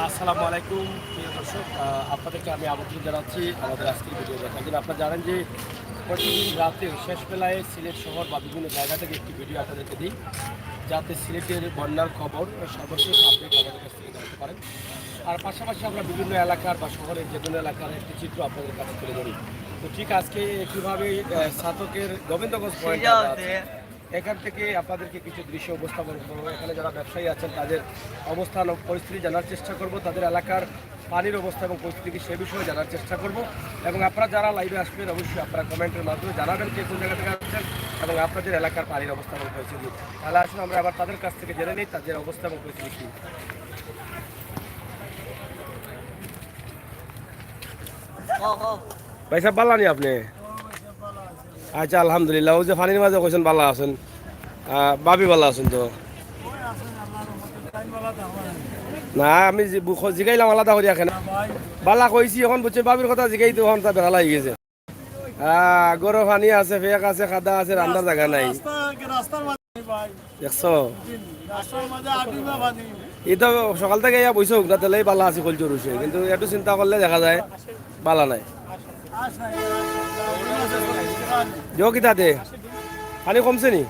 আসসালামু আলাইকুম প্রিয় দর্শক, আপনাদেরকে আমি আমন্ত্রণ জানাচ্ছি আমাদের আজকের ভিডিও দেখার জন্য। আপনারা জানেন যে প্রতিদিন রাতে শেষ বেলায় সিলেট শহর বা বিভিন্ন জায়গা থেকে একটি ভিডিও আপনাদেরকে দিই, যাতে সিলেটের বন্যার খবর সর্বশেষ আপডেট আমাদের কাছ থেকে জানতে পারেন। আর পাশাপাশি আমরা বিভিন্ন এলাকার বা শহরের যে কোনো এলাকার একটি চিত্র আপনাদের কাছে তুলে ধরি। তো ঠিক আজকে একইভাবে সাতকের গোবিন্দগঞ্জ পয়েন্ট আছে, এখান থেকে আপনাদেরকে কিছু দৃশ্য উপস্থাপন করবো। এখানে যারা ব্যবসায়ী আছেন তাদের অবস্থান ও পরিস্থিতি জানার চেষ্টা করব, তাদের এলাকার পানির অবস্থা এবং পরিস্থিতি সে বিষয়ে জানার চেষ্টা করব। এবং আপনারা যারা লাইভে আসবেন অবশ্যই আপনারা কমেন্টের মাধ্যমে জানাবেন কে কোন জায়গা থেকে আসছেন এবং আপনাদের এলাকার পানির অবস্থা এবং পরিস্থিতি। তাহলে আসুন আমরা আবার তাদের কাছ থেকে জেনে নিই তাদের অবস্থা এবং পরিস্থিতি কী। ভাই সাহেব ভালো নি আপনি? আচ্ছা আলহামদুলিল্লাহ। ও যে ফানির মাঝে কইছেন ভালো আছেন, ভাবি ভালো আছেন তো? না আমি জিগাইলাম আলাদা করি এখন বালা কইছি, এখন বুঝছে বাবির কথা জিগাই তো এখন তা বেড়া লাগি গেছে। গরু পানি আছে, ফেক আছে, খাদা আছে, রান্নার জায়গা নাই। দেখছো এই তো সকাল থেকে ইয়া বইছো না, তাহলে বালা আছে কলচর হইছে, কিন্তু একটু চিন্তা করলে দেখা যায় বালা নাই। যো কিতাতে পানি কমছে নি?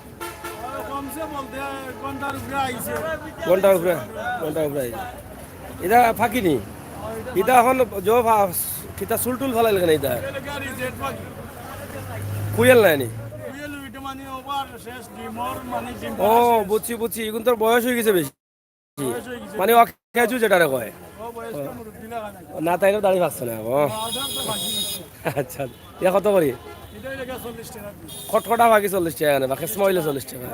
ঘন্টার উপরে এটা ফাঁকি নি? এটা এখন কিতা চুল টুল ফেলাই লাগে না? এটা কুয়েল নাই নি? ও বুঝছি বুঝছি, এখন তোর বয়স হয়ে গেছে বেশি, মানে খেয়েছু যেটারে কয় না, তাইলেও দাঁড়িয়ে পাচ্ছে না। ও আচ্ছা, ইয়া কত করি? খটখটা ভাগি 40 টাকা, বাকি স্মইলে 40 টাকা।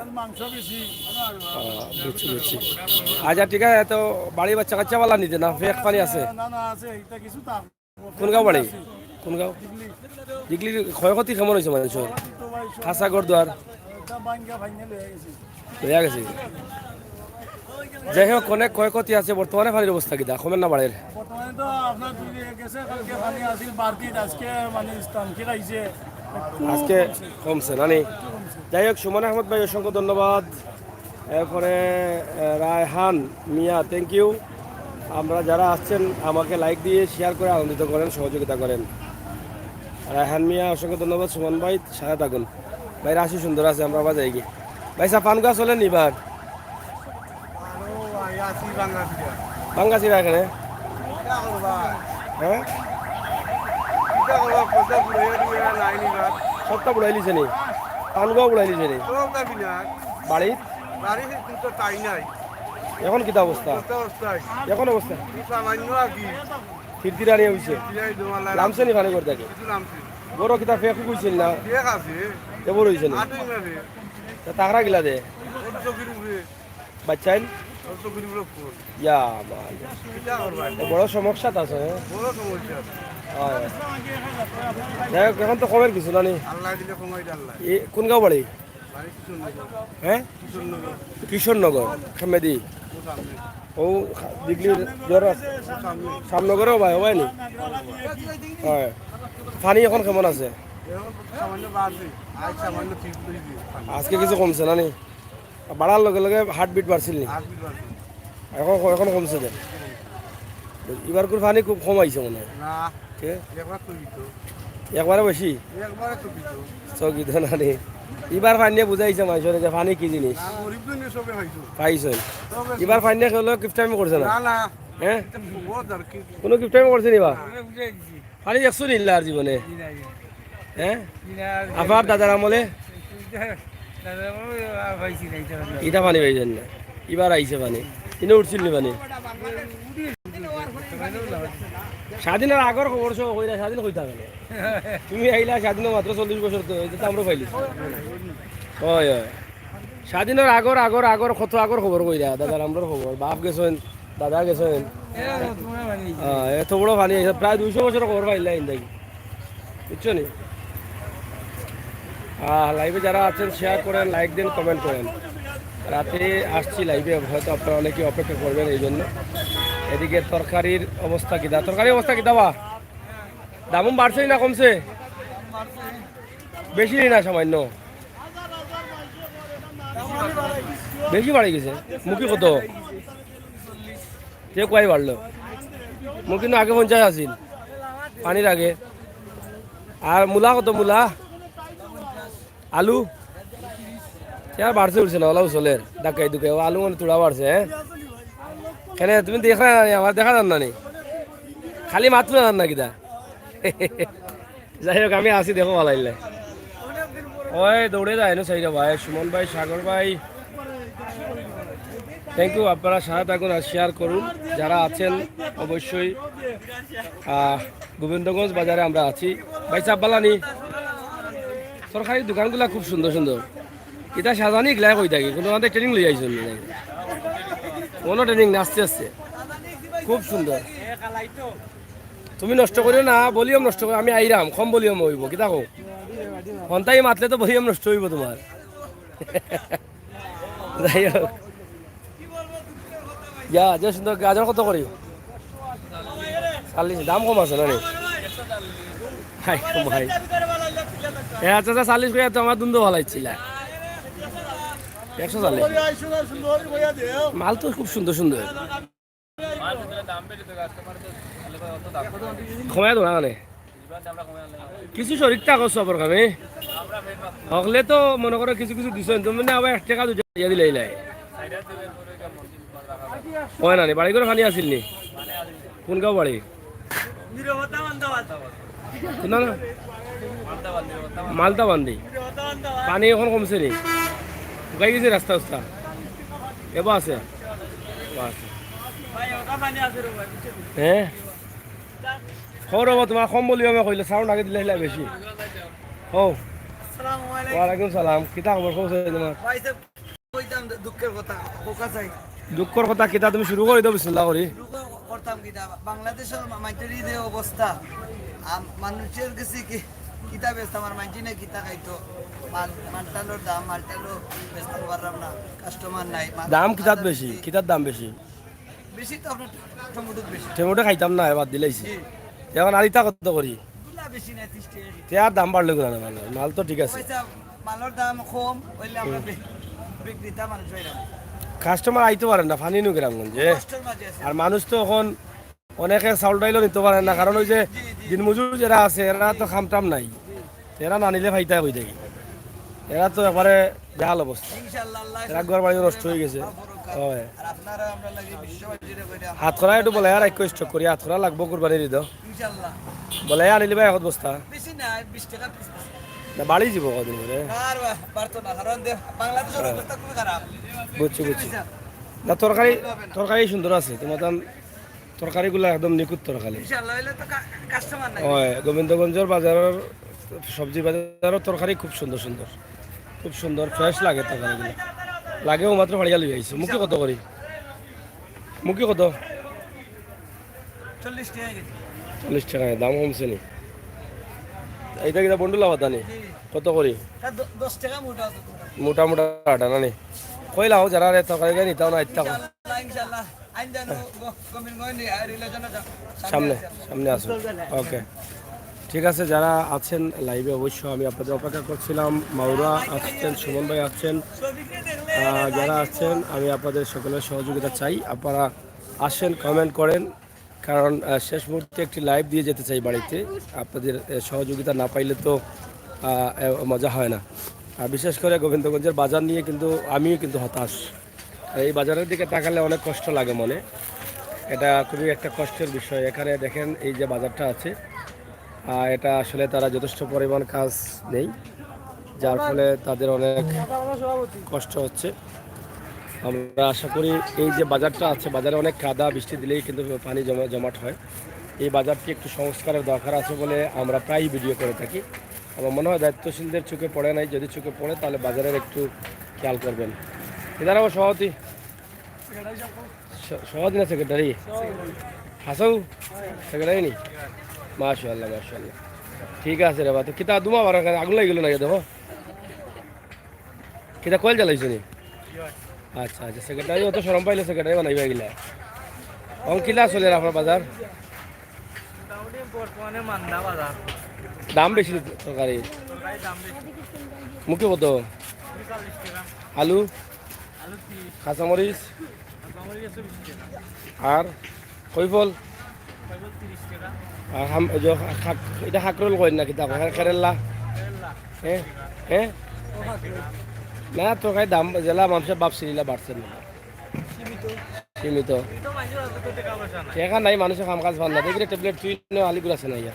বুঝছি বুঝছি। আচ্ছা ঠিক আছে। তো বাড়ি বাচ্চা কাচ্চা বালা নিতে না ফেক পানি আছে? কোন গাঁও বাড়ি? কোন গাঁও? দিগলির ক্ষয়ক্ষতি কেমন হয়েছে মানুষের? খাসা ঘর দুয়ার হয়ে গেছে। যাই হোক অনেক ক্ষয়ক্ষতি আছে। বর্তমানে পানির অবস্থা কি কমেন না বাড়ের? আজকে কমছে নানি। যাই হোক সুমন আহমদ ভাই অসংখ্য ধন্যবাদ। এরপরে রায়হান মিয়া থ্যাংক ইউ। আমরা যারা আসছেন আমাকে লাইক দিয়ে শেয়ার করে আনন্দিত করেন, সহযোগিতা করেন। রায়হান মিয়া অসংখ্য ধন্যবাদ। সুমন ভাই সাথে থাকুন। ভাই রাশি সুন্দর আছে, আমরা বাজাই গিয়ে ভাই সা পান গাছ হলেন এবার বাঙ্গাসিরা এখানে হ্যাঁ সবটা বুড়াই লিছে নি? পানগাঁও বুড়াই লিছে নি বাড়ির? এখন কিতা অবস্থা? এখন অবস্থা ফিরতিরা নিয়ে হয়েছে নামছে নি? পানি করে থাকে বড় কিতা ফেক কইছিল না এবার হয়েছে না? তাকরা গিলা দে বাচ্চাইন বড় সমস্যা আছে। যাই হোক এখন তো কমের কিছু না নি? কোন গাঁও বাড়ি? হ্যাঁ কিশোরনগর খেমেদি। ও দিগলির জ্বর আছে সামনগরেও ভাই হবাই নি? হয়। পানি এখন কেমন আছে? আজকে কিছু কমছে না নি? বাড়ার লগে লগে হার্টবিট বাড়ছিল নি? এখন এখন কমছে যে এবার করে পানি খুব কম আইছে মনে হয়। একবারে বেশি চকি তো না নি? এবার পানিয়ে বুঝাইছে মানুষের যে পানি কি জিনিস পাইছেন। এবার পানিয়ে খেলেও কিফটামি করছে না? হ্যাঁ কোনো কিফটামি করছে নি? বা পানি দেখছো নিল্লা আর জীবনে? হ্যাঁ আপনার দাদার আমলে ইটা পানি পাইছেন না? এবার আইছে পানি কিনে উঠছিল নি পানি? স্বাধীনের আগর খবর সব কইরা স্বাধীন কইতা গেল তুমি আইলা স্বাধীন মাত্র 40 বছর তো এটা আমরা পাইলি। হয় হয় স্বাধীনের আগর আগর আগর কত আগর খবর কইরা দাদার আমরার খবর বাপ গেছেন দাদা গেছেন। এত বড় পানি প্রায় 200 বছর খবর পাইলা ইন্দাই বুঝছো নি? লাইভে যারা আছেন শেয়ার করেন, লাইক দিন, কমেন্ট করেন। রাতে আসছি লাইভে, হয়তো আপনারা অনেকে অপেক্ষা করবেন এই জন্য। এদিকে তরকারির অবস্থা কিনা? তরকারির অবস্থা কিনা বা দাম বাড়ছেই না কমছে? বেশি না সামান্য? বেশি বাড়ি গেছে মুখি কত? কে কয় বাড়লো? মোক কিন্তু আগে 50 আছিল পানির আগে। আর মূলা কত মূলা আলু আর বাড়ছে উঠছে না ওলা চলের ডাকাই দুকে আলু মানে তুড়া বাড়ছে হ্যাঁ কেন তুমি দেখা না আমার দেখা যান না নি খালি মাত্র জান না কিতা যাই হোক আমি আসি দেখো ভালো লাগলে ওই দৌড়ে যায় না সাইরা ভাই সুমন ভাই সাগর ভাই থ্যাংক ইউ আপনারা সাথে থাকুন আর শেয়ার করুন যারা আছেন অবশ্যই গোবিন্দগঞ্জ বাজারে আমরা আছি ভাই চাপ বালানি সরকারি দোকানগুলা খুব সুন্দর সুন্দর এটা সাজানি গিলা কই থাকি কোনো আমাদের ট্রেনিং লই আইছেন কোনো ট্রেনিং না আস্তে আস্তে খুব সুন্দর তুমি নষ্ট করিও না ভলিউম নষ্ট করো আমি আইরাম কম ভলিউম হইব কিতা কো ঘন্টাই মাতলে তো ভলিউম নষ্ট হইব তোমার যাই হোক যা যে সুন্দর গাজর কত করি 40 দাম কম আছে না রে ভাই ভাই আচ্ছা 40 করে তো আমার দুন্দো ভালাইছিল 100 চালে মাল তো খুব সুন্দর সুন্দর কমায় দো না মানে কিছু শরীরটা করছো আবার কামে হকলে তো মনে করো কিছু কিছু দিছ তুমি না আবার 1 টাকা দুইয়া দিলাই লাই হয় না বাড়ি করে পানি আসিল নি কোন গাঁও বাড়ি না না মালদা বান্ধি পানি এখন কমছে নি শুকাই গেছে রাস্তা উস্তা এবার আছে হ্যাঁ খবর হবো তোমার কম বলি আমি কইলে সাউন্ড আগে দিলে হইলে বেশি ও ওয়ালাইকুম সালাম কিতা খবর কইছে তোমার দুঃখের কথা কিতা তুমি শুরু করে দাও বিসমিল্লাহ করি করতাম কিতা বাংলাদেশের মাইটের যে অবস্থা মানুষের কাছে কি কিতা বেচতাম আমার মাইটি না কিতা খাইতো মালটালোর দাম মালটালো বেচতে পারলাম না কাস্টমার নাই দাম কিতার বেশি কিতার দাম বেশি বেশি তো আপনার টমেটো বেশি টমেটো খাইতাম না এবার দিলাইছি এখন আরিতা কত করি বেশি না 30 টাকা তেয়ার দাম বাড়লে না মাল তো ঠিক আছে মালের দাম কম হইলে আমরা বিক্রেতা মানুষ হইলাম কাস্টমার আইতে পারেন না ফানি নু গ্রামগঞ্জে আর মানুষ তো এখন অনেকে চাউল ডাইলও নিতে পারেন না কারণ ওই যে দিনমজুর যারা আছে এরা তো খামটাম নাই এরা না নিলে ফাইতা হয়ে থাকে এরা তো একবারে বেহাল অবস্থা এরা ঘর বাড়ি নষ্ট হয়ে গেছে হাত খরা একটু বলে আর একটু স্টক করি হাত খরা লাগবো কোরবানির ঈদ বলে আনিলি ভাই এখন বস্তা না বাড়ি যাব কদিন ধরে বুঝছি বুঝছি না তরকারি তরকারি সুন্দর আছে তোমার তরকারিগুলো একদম নিখুঁত তরকারি হয় গোবিন্দগঞ্জের বাজারের সবজি বাজারের তরকারি খুব সুন্দর সুন্দর খুব সুন্দর ফ্রেশ লাগে তরকারিগুলো লাগেও মাত্র ফাড়িয়া লই আইছি মুখে কত করি মুখে কত 40 টাকা দাম কমছে নি এইটা কিনা বন্ডুলা পাতা নি কত করি 10 টাকা মোটা মোটা মোটা আটা না নি কইলাও যারা রে তরকারি গানি তাও না ইত্তা ইনশাআল্লাহ আইন জানো গমিন গনি রিলেশন সামনে সামনে আসুন ওকে ঠিক আছে যারা আছেন লাইভে অবশ্যই আমি আপনাদের অপেক্ষা করছিলাম মাওরা আসছেন সুমন ভাই আসছেন যারা আছেন আমি আপনাদের সকলের সহযোগিতা চাই আপনারা আসেন কমেন্ট করেন কারণ শেষ মুহূর্তে একটি লাইভ দিয়ে যেতে চাই বাড়িতে আপনাদের সহযোগিতা না পাইলে তো মজা হয় না আর বিশেষ করে গোবিন্দগঞ্জের বাজার নিয়ে কিন্তু আমিও কিন্তু হতাশ এই বাজারের দিকে তাকালে অনেক কষ্ট লাগে মনে এটা খুবই একটা কষ্টের বিষয় এখানে দেখেন এই যে বাজারটা আছে এটা আসলে তারা যথেষ্ট পরিমাণ কাজ নেই যার ফলে তাদের অনেক কষ্ট হচ্ছে আমরা আশা করি এই যে বাজারটা আছে বাজারে অনেক কাদা বৃষ্টি দিলেই কিন্তু পানি জমাট হয় এই বাজারটি একটু সংস্কারের দরকার আছে বলে আমরা প্রায়ই ভিডিও করে থাকি আমার মনে হয় দায়িত্বশীলদের চোখে পড়ে নাই যদি চোখে পড়ে তাহলে বাজারের একটু খেয়াল করবেন এদার আমার সভাপতি সভাপতি না সেক্রেটারি হাসাও সেক্রেটারি নি মাশাআল্লাহ মাশাআল্লাহ ঠিক আছে রে বা তো কিতা দুমা বার আগুন লাগি গেল না দেখো কিতা কল জ্বালাইছো নি আচ্ছা আচ্ছা সেক্রেটারি অত শরম পাইলে সেক্রেটারি বানাইবা গিলা কিলা চলে আপনার বাজার দাম বেশি তরকারি মুখে কত আলু কাঁচামরিচ আর কৈফল আর এটা হাকরোল করেন না কিতা কেরেলা হ্যাঁ হ্যাঁ না তো খাই দাম জেলা মানুষের বাপ সিরিলা বাড়ছে না সীমিত টাকা নাই মানুষের কাম কাজ ভালো না দেখি ট্যাবলেট তুই আলিগুলো আছে না ইয়া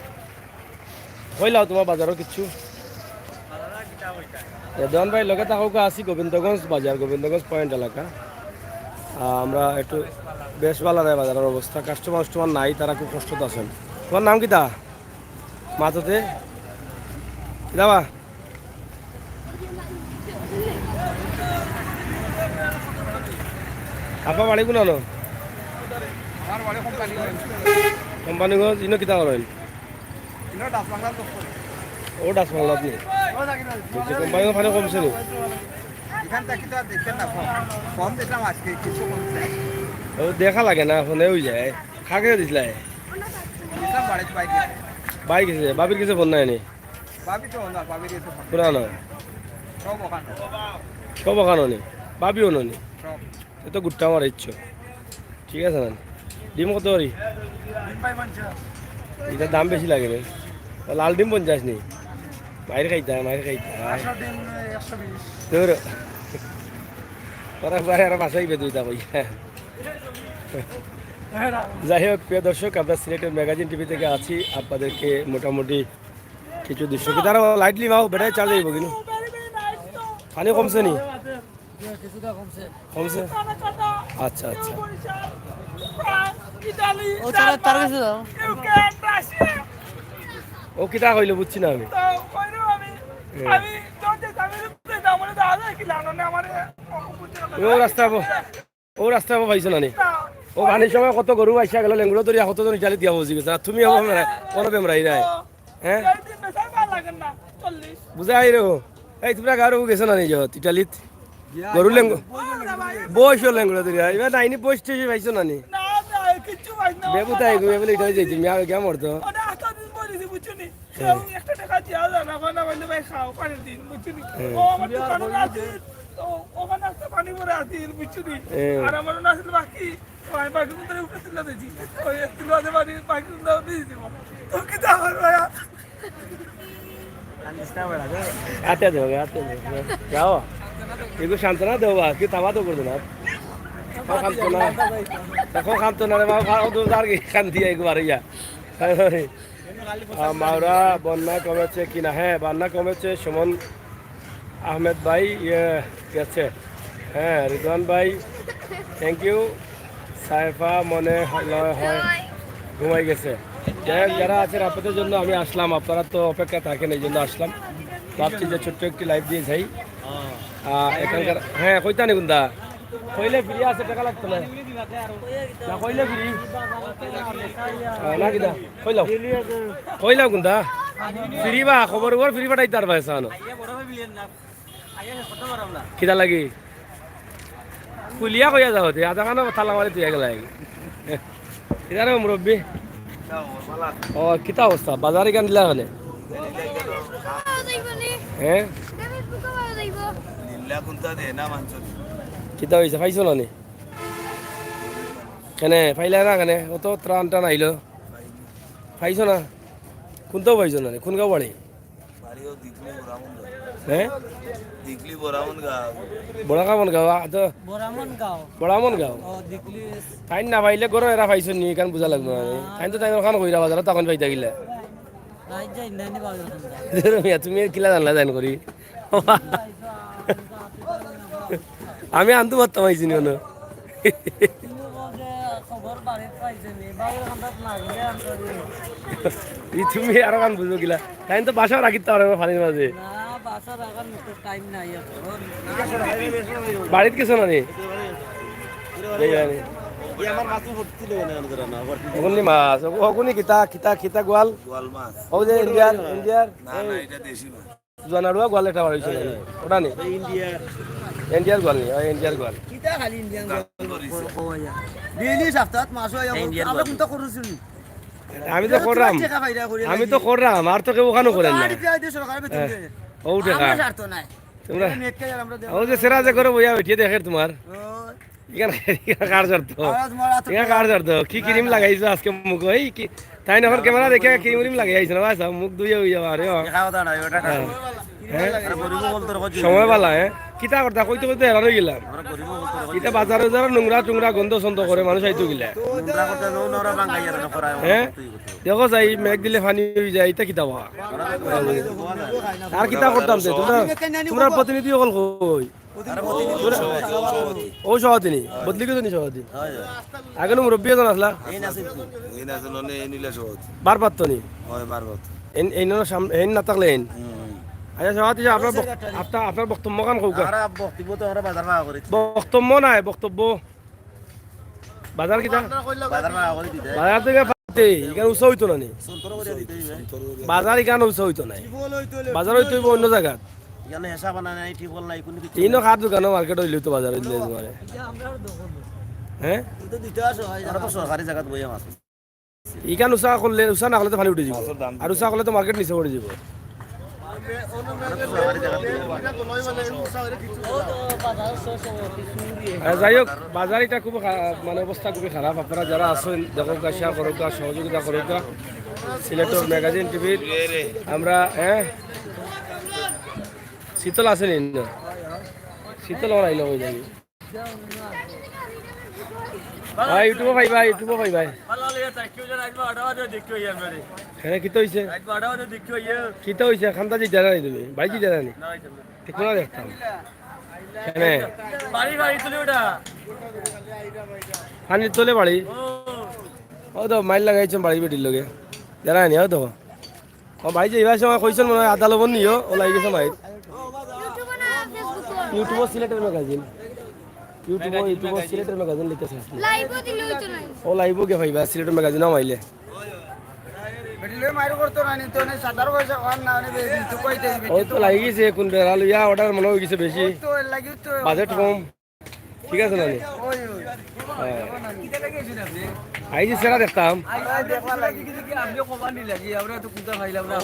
কইলাও তোমার বাজারও কিচ্ছু দেওয়ান ভাই লগে থাকা আছি গোবিন্দগঞ্জ বাজার গোবিন্দগঞ্জ পয়েন্ট এলাকা আমরা একটু বেশ ভালো নাই বাজারের অবস্থা কাস্টমার নাই তারা খুব কষ্টতে আছেন তোমার নাম কিতা মাথাতে যাবা আপা বাড়ি কোনানো কোম্পানিগঞ্জ ইনো কিতা করেন ও ডাস বাংলাত নি কোম্পানিগঞ্জ ফানে কমছে নি ও দেখা লাগে না ফোনে হয়ে যায় খাকে দিছিল বাইক গেছে বাবির কিছু ফোন নাই নি পুরানো সব ওখানো নি বাবিও নি এ তো গুট্টা আমার ইচ্ছ ঠিক আছে না ডিম কত করি এটার দাম বেশি লাগে রে লাল ডিম 50 নি মায়ের খাইতে তোর ওরা বাইরে আরো বাসাই বেদুইতা কই যাই হোক প্রিয় দর্শক আমরা সিলেটের ম্যাগাজিন টিভি থেকে আছি আপনাদেরকে মোটামুটি কিছু দৃশ্য কি তারা লাইটলি মাও বেটাই চার্জ যাইব কিন্তু পানি কমছে নি কমছে আচ্ছা আচ্ছা ও কিতা কইলো বুঝছি না আমি ও রাস্তা পাইছো না নি ও ভানির সময় কত গরু আইসা গেল লেঙ্গুলো ধরিয়া কতজন ইটালি দিয়া বসে গেছে তুমি কোনো বেমরাই নাই হ্যাঁ বুঝাই রে এই তোমরা গারু গেছো না নিজ ইটালিত গরু লেঙ্গু বইসো লেঙ্গুলো ধরিয়া এবার নাইনি বসতে পাইছো না নি বেবুতাই বেবুলে ইটালি যাইছি মিয়া গিয়া মরতো পানি পরে আসিল বুঝছি আর আমার না আসলে বাকি বাকি উঠে তুলে দিয়েছি ওই একটু বাকি দিয়েছি তো কি ভাইয়া আতে দেবো যাও এগুলো সান্ত্বনা দেবো কি তামা তো করবো না খামতো না দেখো খামতো না রে বাবা আর কি খান দিয়ে একবার ইয়া মাওরা বন্যা কমেছে কিনা হ্যাঁ বন্যা কমেছে সুমন আহমেদ ভাই ইয়ে গেছে হ্যাঁ রিদওয়ান ভাই থ্যাংক ইউ সাইফা মনে হয় ঘুমাই গেছে যারা আছেন আপনাদের জন্য আমি আসলাম আপনারা তো অপেক্ষা থাকেন এই জন্য আসলাম ভাবছি যে ছোট্ট একটি লাইভ দিয়ে যাই এখানকার হ্যাঁ কইতা নি কুন্দা কইলে ফ্রি আছে টাকা লাগতো না না কইলে ফ্রি না কিনা কইলাও কুন্দা ফ্রি বা খবর ফ্রি পাঠাই তার ভাই সানো কিতা লাগি কুলিয়া কইয়া যাও আধা খানো থালা মারি তুই গেল কিতারে মুরব্বী ও কিতা অবস্থা বাজারে কেন দিলা হলে হ্যাঁ কিতা হয়েছে পাইছো না নি কেনে পাইলা না কেনে অত ত্রাণ টান আইলো পাইছো না কোনটাও পাইছো না কোন গাঁও বাড়ি হ্যাঁ বড়াকামন গাঁও বড়ামন গাঁও তাই না পাইলে গরো এরা পাইছো নি কারণ বুঝা লাগবে তাই তো তাই ওখান কইরা বাজার তখন পাইতা গিলা তুমি কিলা জানলা জান করি আমি আনতে পারতাম আইছি নি তুমি আরো কান বুঝবো কিলা তাই তো বাসাও রাখিতে পারবে পানির মাঝে বাড়িত কিছু না নি মাছ ওগুনি কিতা কিতা কিতা গোয়াল ও যে ইন্ডিয়ার জানাড়ুয়া গোয়াল এটা বাড়িছে ওটা নি ইন্ডিয়ার গোয়াল নি ইন্ডিয়ার গোয়াল আমি তো করলাম আর তো কেউ ওখানে করেন না ও টাকা তোমরা ও যে সেরা যে করে বইয়া উঠিয়ে দেখে তোমার ইখান কার জর্দ ইখান কার জর্দ কি ক্রিম লাগাইছো আজকে মুখ ওই কি তাই না ক্যামেরা দেখে ক্রিম লাগাইছো না ভাই মুখ ধুয়ে হয়ে যাবে আরে সময় পালা হ্যাঁ কিতা করতা কইতে কইতে হেরান হয়ে গেলাম কিতা বাজারে যারা নোংরা টুংরা গন্ধ ছন্দ করে মানুষ আইতো গিলা হ্যাঁ দেখো যাই মেঘ দিলে পানি হয়ে যায় এটা কিতা বা আর কিতা করতাম যে তোমরা প্রতিনিধি হল কই ও সভাদিনী বদলি গেছো নি সভাদিন আগে মুরব্বী এজন আসলা বার পারতো নি এই না থাকলে আচ্ছা সভাপতি আপনার বক্তব্য কান কৌকা বক্তব্য নাই বক্তব্য বাজার কিতা বাজার থেকে পাতে এখানে উৎসাহ হইতো না নি বাজার এখানে উৎসাহ হইতো নাই বাজার হইতো অন্য জায়গা তিনও খার দোকানও মার্কেট হইলে তো বাজার হইলে তোমার হ্যাঁ সরকারি জায়গাত বইয়া মাছ ইখান উৎসাহ করলে উৎসাহ না করলে তো ভালো উঠে যাব আর উৎসাহ করলে তো মার্কেট নিচে পড়ে যাব যাই হোক বাজার এটা খুব মানে অবস্থা খুবই খারাপ আপনারা যারা আছেন দেখো শেয়ার করো সহযোগিতা করো সিলেক্টর ম্যাগাজিন টিভির আমরা হ্যাঁ শীতল আছে নি শীতল আইল হয়ে যাবে ভাই ইউটিউব ভাই ভাই ইউটিউব ভাই ভাই হ্যাঁ কিতা হইছে কিতা হইছে খান্তা জি জানা নাই তুমি ভাই জি জানা নি ঠিক না দেখতাম হ্যাঁ পানির তোলে বাড়ি ও তো মাইল লাগাইছেন বাড়ি বেটির লগে জানা নি ও তো ও ভাই যে এবার সময় কইছেন মনে হয় আদা লবণ নিও ও লাগি গেছে মাইল ইউটিউব সিলেটের ম্যাগাজিন ইউটিউব সিলেটের ম্যাগাজিন লিখেছে লাইভও দিলে হইতো না ও লাইভও কে ভাইবা সিলেটের ম্যাগাজিন মাইলে বেটিলে মাইর করতে না নি তো নে সাদার পয়সা খান না নে তো কইতে ও তো লাগি গেছে কোন বেলা লইয়া অর্ডার মনে হয়ে গেছে বেশি তো লাগি তো বাজেট কম ঠিক আছে না নি ওই কিটা লাগাইছ না আপনি আই যে সেরা দেখতাম আই দেখলা লাগি কি আপনি কমান নি লাগি আমরা তো কুতা খাইলাম না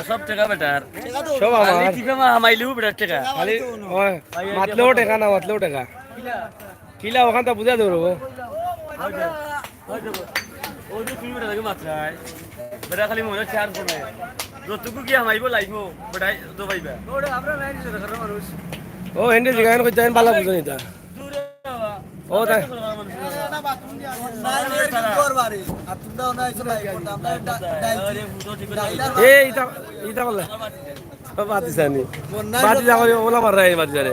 সব টাকা বেটার সব আমার টিপে হামাইলেও বেটার টাকা খালি ওই মাতলেও টাকা না মাতলেও টাকা কিলা ওখান তা বুঝা দেবো ও যে তুমি বেটা লাগে মাত্রায় বেটা খালি মনে চার ফোনে যতটুকু কি হামাইব লাইবো বেটা তো পাইবা ওরে আমরা নাই নিছে দেখার মানুষ ও হেন্ডে জিগান কই তাইন বালা বুঝনি তা ও তাই এই ইটা ইটা বলে বাতি জানি বাতি যাবে ওলা মার রাই বাতি জারে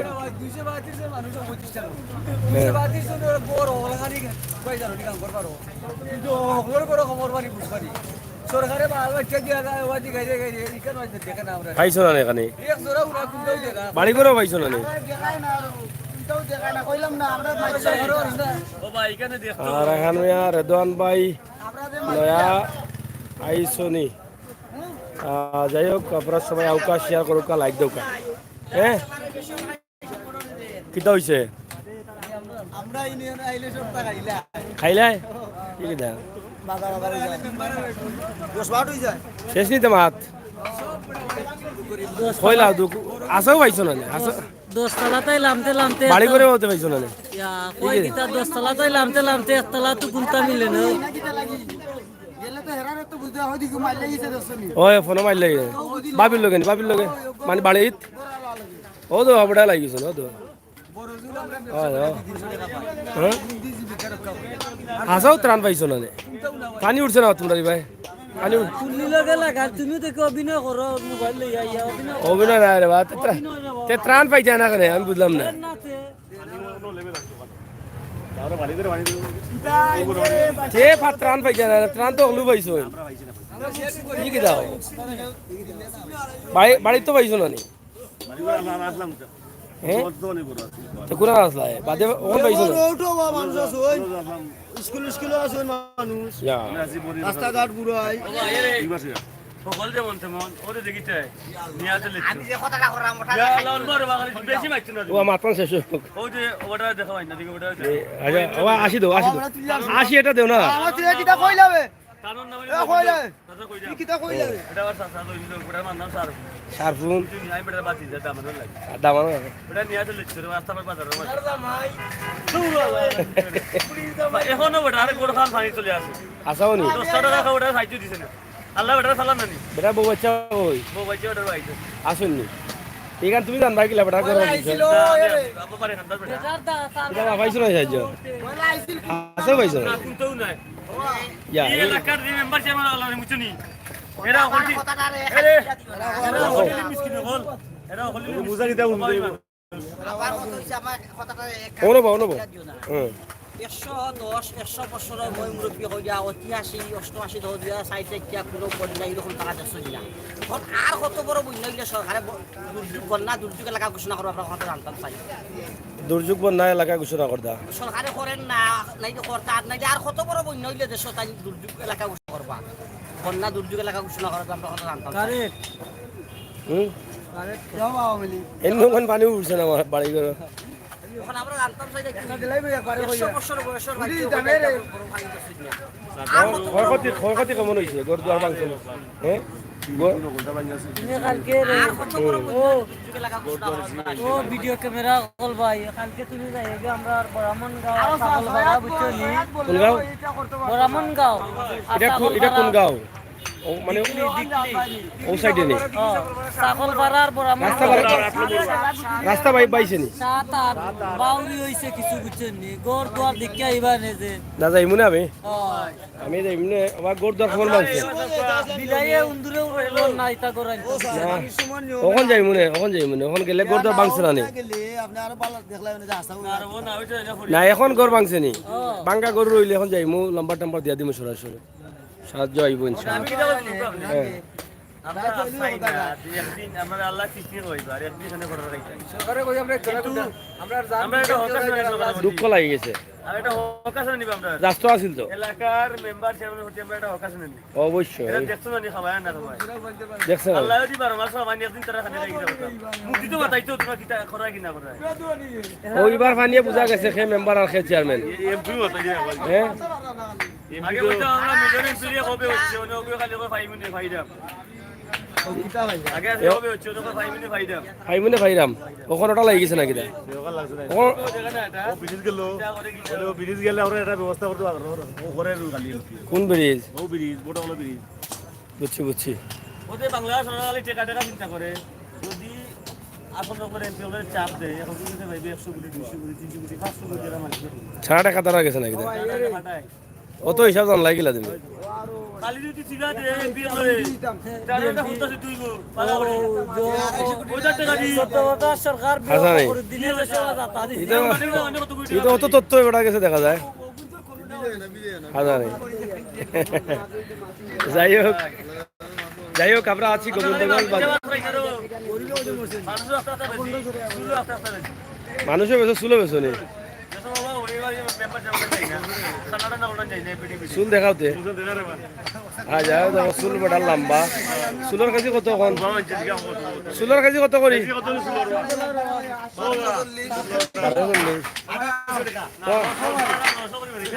সরকারে বাল বাচ্চা দিয়া ওয়াজি গাইরে গাইরে ইকান ওয়াজি দেখেন আমরা পাইছো না এখানে এক জোড়া উড়া কুন্দাও দেখা বাড়ি করেও পাইছো না দেখায় না কুন্দাও দেখায় না কইলাম না আমরা বাচ্চা ঘরে না ও ভাই এখানে দেখ আর এখন রেদওয়ান ভাই নয়া আইসোনি যাই হোক আপনারা সবাই আউকা শেয়ার করুক লাইক দেউকা হ্যাঁ কিতা হইছে আমরা ইউনিয়ন আইলে সব খাইলা খাইলাই কি কিতা বাজার বাজারে যায় 10 হই যায় শেষ নিতে মাত কইলা আসাও পাইছো না দশতলাতেই লামতে লামতে বাড়ি করে হতে পাইছো না কই গিতা দশতলাতেই লামতে লামতে একতলা তো গুনতা মিলে না গেলে তো হেরারে তো বুঝা হয় দিকে মাইলে গেছে দশনি ওই ফোন মারলে বাবির লগে মানে বাড়িত ও তো বড়া লাগিছে না তো আসাও ত্রাণ পাইছো না পানি উঠছে না তোমরা ভাই পানি কুল্লি লগে লাগা তুমি দেখো অভিনয় করো মোবাইল লই আইয়া অভিনয় না রে বাত তে ত্রাণ পাইছে না কেন আমি বুঝলাম না কে ত্রাণ পাইছে না ত্রাণ তো হলু পাইছো কি দাও বাড়ি তো পাইছো না নি তো কোন আসলা বাদে ওখান পাইছো না স্কুল আছে মানুষ রাস্তাঘাট বুড়াই সকল যেমন তেমন ওরে দেখিতে নিয়া চলে আমি যে কথাটা করাম ওটা বেশি মাইছ না ও মাত্র শেষ হোক ও যে ওটা দেখা হয় না দিকে ওটা আচ্ছা ও 80 এটা দেও না আমার তুই কিটা কইলাবে কারণ না কইলাবে দাদা কই কি কিটা কইলাবে এটা আর সাসা দইল ওটা মান নাম স্যার সারফুন আমি বেটার বাতি যা দাম লাগে দামানো বেটা নিয়ে চলে ছিল রাস্তা পর বাজারের মধ্যে এখনো বেটা আরে গোড় খান পানি চলে আসে আসাও নি 10 টাকা খাওয়া সাইজু দিছে না আল্লাহ বেটার সালাম নানি বেটা বউ বাচ্চা ওই বউ বাচ্চা বেটার বাইছে আসুন নি ঠিক আছে তুমি জানবা কি বেটা করে আপু পারে খান্দার বেটা এটা পাইছো না সাহায্য আছে পাইছো না কিন্তু নাই ইয়া এই এলাকার যে মেম্বার চেয়ারম্যান আল্লাহ মুচুনি এরা হলি আরে এরা হলি মিসকিন হল এরা হলি মুজা দিতা উনবে অনুভব হুম 110 100 বছরের মই মুরব্বী হইয়া 88 88 ধরিয়া সাইডে কিয়া কোনো বন্যা এরকম টাকা দেখছো না এখন আর কত বড় বন্যা হইলে সরকারে দুর্যোগ এলাকা ঘোষণা করবে আপনারা কত জানতাম চাই দুর্যোগ বন্যা এলাকা ঘোষণা করদা সরকারে করেন না নাই করতে আর নাই আর কত বড় বন্যা হইলে দেশ তাই দুর্যোগ এলাকা ঘোষণা করবা বন্যা দুর্যোগ এলাকা ঘোষণা করবে আমরা কত জানতাম হুম যাও আওয়ামী লীগ এমন কোন পানি উঠছে না আমার বাড়ি ঘর এখন আমরা জানতাম চাই দিলাই ভাই একবারে 100 বছর বয়সের ক্ষয়ক্ষতি কেমন হয়েছে গড় দুয়ার ভাঙছে হ্যাঁ ও ভিডিও ক্যামেরা কল ভাই কালকে তুমি যাইবে আমরা ব্রাহ্মণগাঁও ছাগলপাড়া বুঝছনি কোন গাঁও ব্রাহ্মণগাঁও এটা কোন গাঁও ও মানে ও সাইডে নেই ছাগলপাড়ার রাস্তা পাইছে নি সাত আট বাউরি হইছে কিছু বুঝছনি গড় দুয়ার দেখে আইবা নে যে না যাই মনে আমি যাই মনে আমার গড় দুয়ার খবর মানছে বিলাইয়ে উন্দুরে উড়লো না ইতা করাই ওখান যাই মনে ওখান গেলে গড় দুয়ার ভাঙছে না নি আপনি আরো ভালো দেখলেন যে আসা না এখন গড় ভাঙছে নি ভাঙ্গা গড় রইলে এখন যাই মু লম্বা টম্বা দিয়া দিমু সরাসরি সাহায্য আইব ইনশাআল্লাহ আমি কিটা বলছি আমরা চাই না একদিন আমরা আল্লাহ কৃষ্ণ কইবা আর একদিন এখানে করার রাখছি সরকারে কই আমরা আমরা এটা হকাশ দুঃখ লাগি গেছে আর এটা হকাশ নিব আমরা রাস্তা আছিল তো এলাকার মেম্বার চেয়ারম্যান হতে আমরা এটা হকাশ নিব অবশ্যই এটা দেখছো না খাওয়া না তোমার দেখছেন আল্লাহ যদি বারো মাস আমি একদিন তারা খানে রাখি যাবো মুক্তি তো বাতাইতো তোমরা কিটা করা কিনা করা ওইবার ফানিয়ে বুঝা গেছে সে মেম্বার আর সে চেয়ারম্যান এমপি বাতাই হ্যাঁ আগে বলতে আমরা মিলিয়ন এমপি কবে হচ্ছে ওনে ওকে খালি 5 মিনিট ফাইদাম আগে কবে হচ্ছে ওকে 5 মিনিট ফাইদাম ফাইমনে ফাইরাম ওখানে ওটা লাগি গেছে নাকি ব্রিজ গেলে আমরা এটা ব্যবস্থা করতে পারবো ও করে গালি কোন ব্রিজ ও ব্রিজ বড় হলো ব্রিজ বুঝছি ওদের বাংলা সরকার টাকা টাকা চিন্তা করে যদি আসল করে এমপি ওদের চাপ দেয় এখন কিন্তু ভাইবে 100 কোটি 200 কোটি 300 কোটি 500 কোটি এর মালিক ছাড়া টাকা তারা গেছে নাকি অত হিসাব জান লাগিলা তুমি খালি যদি চিরা দে এমপি করে তাহলে এটা হুঁতা সে তুইবো পালা করে ওটা টাকা দি সরকার হাসানি দিনে দেশে যাতা দি এটা অত তথ্য এবার গেছে দেখা যায় হাজারে যাই হোক আমরা আছি গোবিন্দগঞ্জ মানুষের বেশি চুলো বেশো নেই চুল দেখাওতে হ্যাঁ যাই হোক চুল বেটা লম্বা চুলের কাছে কত কন চুলের কাছে কত করি 1240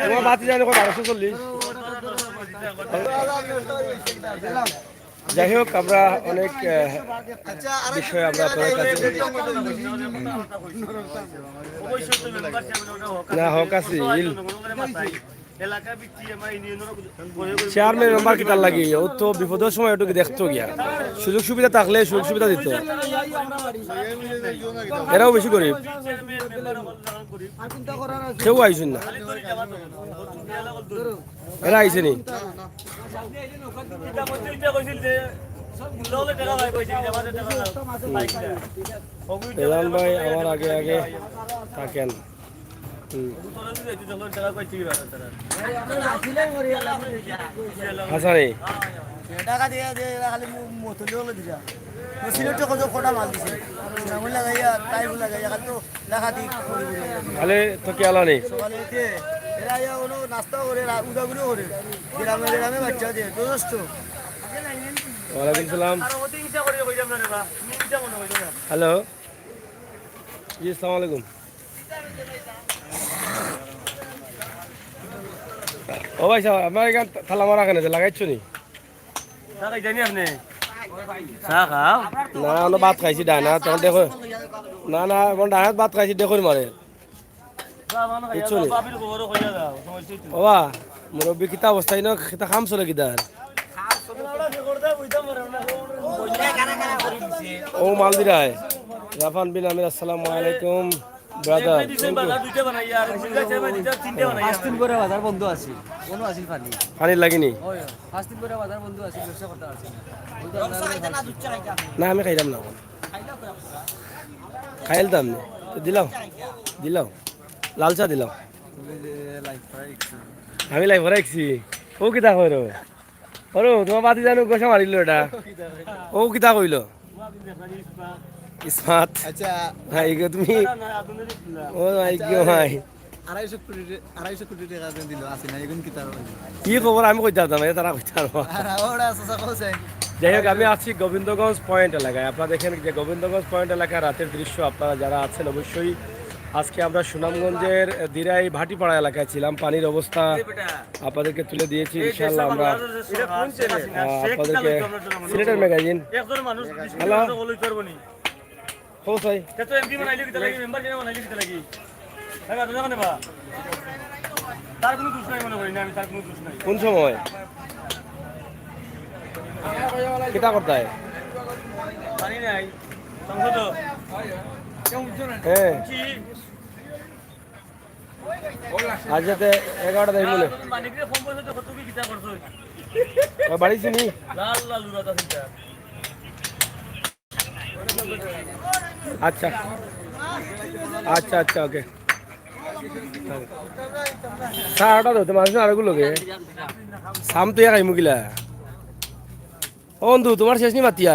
তোমার বাতি জানি 1240 যাই হোক আমরা অনেক বিষয় আমরা আপনার কাছে না হোক আছে চেয়ারম্যান মেম্বার কিতার লাগি ও তো বিপদের সময় ওটুকু দেখতো গিয়া সুযোগ সুবিধা থাকলে সুযোগ সুবিধা দিত এরাও বেশি গরিব কেউ আইসুন না এরা আইসে নি এলান ভাই আমার আগে আগে থাকেন হাসানি টাকা দিয়ে খালি মতলি হলো দিলা সিলেটে কত কোটা মাল দিছে নামুল লাগাইয়া টাইম লাগাইয়া খালি তো লেখা দি খালি তো কি আলা নেই সকালে এরা ইয়া কোনো নাস্তা করে উদাগুলো করে গ্রামে বাচ্চা দিয়ে যথেষ্ট ওয়ালাইকুম সালাম হ্যালো জি আসসালামু আলাইকুম ও ভাই সাহেব আমার এখানে থালা মারা কেন লাগাইছো নি জানি আপনি চাহ খাও না আমরা ভাত খাইছি ডাইনা তখন দেখো না না এখন ডাইনাত ভাত খাইছি দেখো মারে বাবির খবরও কইয়া দাও সমস্যা তো ওবা মুরব্বী কিতা অবস্থায় না কিতা খাম চলে কিতা ও মালদিরায় রাফান বিন আমির আসসালামু আলাইকুম ব্রাদার দুইটা বানাই আর তিনটা বানাই দিন করে বাজার বন্ধ আছে কোনো আছিল পানি পানি লাগিনি ওই 5 দিন করে বাজার বন্ধ আছে ব্যবসা করতে আছে না আমি খাইলাম না খাইলতাম না তো দিলাও দিলাও লাল চা দিলাও আমি লাই ভরাইছি ও কিতা কইর ওরো তোমার বাতি জানো গোসা মারিল এটা ও কিতা কইল ইসমাত আচ্ছা ভাই গো তুমি ও ভাই গো ভাই 250 কোটি টাকা দিল আছে না এখন কি তার কি খবর আমি কইতাম তারা কইতাম আর ওরা সসা কোসে যাই হোক আমি আছি গোবিন্দগঞ্জ পয়েন্ট এলাকায় আপনারা দেখেন যে গোবিন্দগঞ্জ পয়েন্ট এলাকার রাতের দৃশ্য আপনারা যারা আছেন অবশ্যই আজকে আমরা সুনামগঞ্জের দিরাই ভাটিপাড়া এলাকায় ছিলাম পানির অবস্থা আপনাদেরকে তুলে দিয়েছি ইনশাআল্লাহ আমরা আপনাদেরকে সিলেটের ম্যাগাজিন একজন মানুষ হ্যালো বলই করব নি ও সাই তো এমপি বানাইলি কিতা লাগি মেম্বার কেন বানাইলি কিতা লাগি হ্যাঁ দাদা জানে বা তার কোনো দোষ নাই মনে করি না আমি তার কোনো দোষ নাই কোন সময় কিতা করতে হয় জানি নাই সংসদ হ্যাঁ কি আজ যাতে 11টা দেখি বলে মানিকরে ফোন করে তো কত কি কিতা করছো বাড়ি চিনি লাল লাল উড়াতা চিন্তা আচ্ছা আচ্ছা আচ্ছা ওকে সারাটা ধরতে মানুষ আরেকগুলোকে সাম তুই খাই মুগিলা ও বন্ধু তোমার শেষ নি মাতিয়া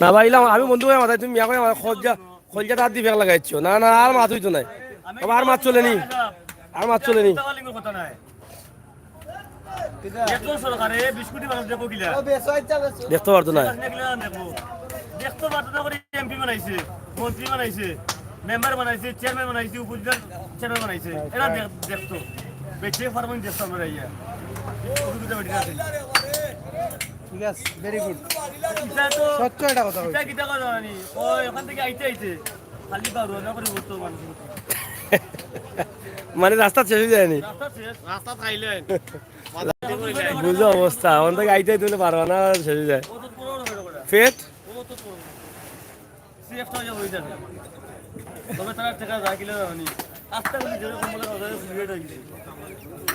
না ভাইলাম আমি বন্ধু হয়ে মাথায় তুমি মিয়া করে খলজা তার দিয়ে ফেক লাগাইছো না না আর মাছ হইতো নাই আর মাছ চলে নি আর মাছ চলে নি কথা নাই একজন সরকারে 20 কোটি মানুষ দেখো কিলা দেখতে পারতো না দেখতে পারতো না করে এমপি বানাইছে মন্ত্রী বানাইছে মেম্বার বানাইছে চেয়ারম্যান বানাইছে উপজেলা চেয়ারম্যান বানাইছে এরা দেখতো বেঁচে ফার্মিং দেখতো আমরা ইয়া ঠিক আছে ভেরি গুড এটা তো সত্য এটা কথা এটা কিটা কথা জানি ও এখান থেকে আইতে আইতে খালি পারো না করে বলতো মানুষ মানে রাস্তা শেষ হয়ে যায়নি রাস্তা খাইলেন বুঝো অবস্থা ওখান থেকে আইতে তুলে পারবা না শেষ হয়ে যায় ও তো পুরো হয়ে গেল ফেট ও তো পুরো সিএফটা হয়ে যাবে তবে তারা টাকা যা কিলো জানি আস্তে করে যে কমলে কথা ফুরিয়ে গেছে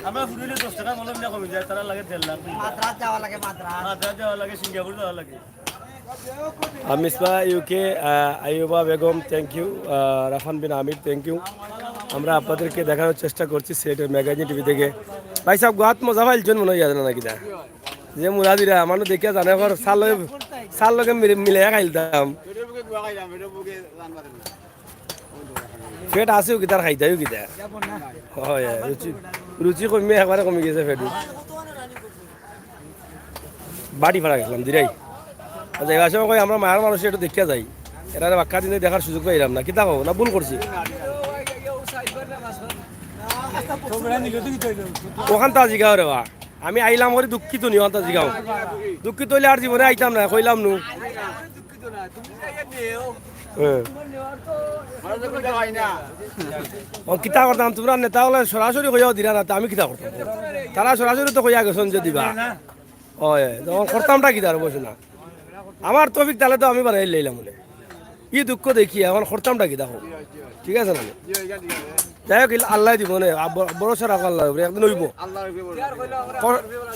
আমরা ফুরিয়ে 10 টাকা মলম না কমে যায় তারা লাগে 1.5 লাখ মাদ্রাজ যাওয়া লাগে মাদ্রাজ মাদ্রাজ যাওয়া লাগে সিঙ্গাপুর যাওয়া লাগে Misba UK Ayuba Begum thank you Rafan Bin Amir thank you আমরা আপনাদেরকে দেখানোর চেষ্টা করছি সিলেটের ম্যাগাজিন টিভি থেকে ভাই সাহেব গাত মজা পাইলছেন মনে হয় না নাকি দা যে মুরাদিরা মানুষ দেখিয়া জানে ঘর সার লগে মিলে খাইলতাম পেট আছেও কি তার খাইতাইও কি তার হয় রুচি রুচি কমে একবারে কমে গেছে পেটু বাড়ি ভাড়া গেছিলাম দিরাই জায়গা সময় কই আমরা মায়ের মানুষ একটু দেখিয়া যাই এরা বাক্কা দিনে দেখার সুযোগ পাইলাম না কিতা কও না ভুল করছি ওখান তা জিগাও রে বা আমি আইলাম করে দুঃখিত নি ওখান তা জিগাও দুঃখিত হইলে আর জীবনে আইতাম না কইলাম নু ও কিতা করতাম তোমরা নেতা হলে সরাসরি কইয়াও দিলা না তা আমি কিতা করতাম তারা সরাসরি তো কইয়া গেছেন যে দিবা হয় তখন করতামটা কিতা আর বসে না আমার তফিক তাহলে তো আমি বানাই লইলাম বলে কি দুঃখ দেখি এখন করতামটা কি দেখো ঠিক আছে না যাই হোক আল্লাহ দিব নে বড় সারা আল্লাহ উপরে একদিন হইব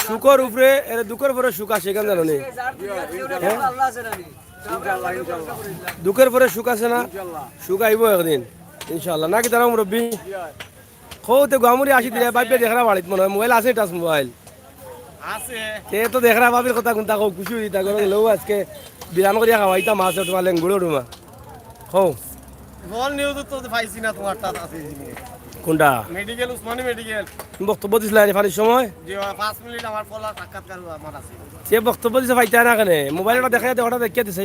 সুখর উপরে দুঃখের পরে সুখ আছে কেন জানো নি দুঃখের পরে সুখ আছে না সুখ আইব একদিন ইনশাল্লাহ নাকি তারা মুরব্বী খোতে গামুরি আসি দিলে বাইপে দেখরা বাড়িত মনে হয় মোবাইল আছে টাচ মোবাইল আছে তে তো দেখরা বাবির কথা কোনটা কও খুশি হইতা করে লও আজকে বিরাম করিয়া খাওয়াইতা মাছ তোমার লেঙ্গুড়ো ডুমা খাও বল নিউজ তো পাইছি না তোমার টাটা আছে কোনটা মেডিকেল উসমানী মেডিকেল বক্তব্য দিছিল আরে ফানির সময় যে 5 মিনিট আমার ফলা সাক্ষাৎকার আমার আছে সে বক্তব্য দিছে পাইতা না কেন মোবাইলটা দেখাই দে ওটা দেখিয়া দিছে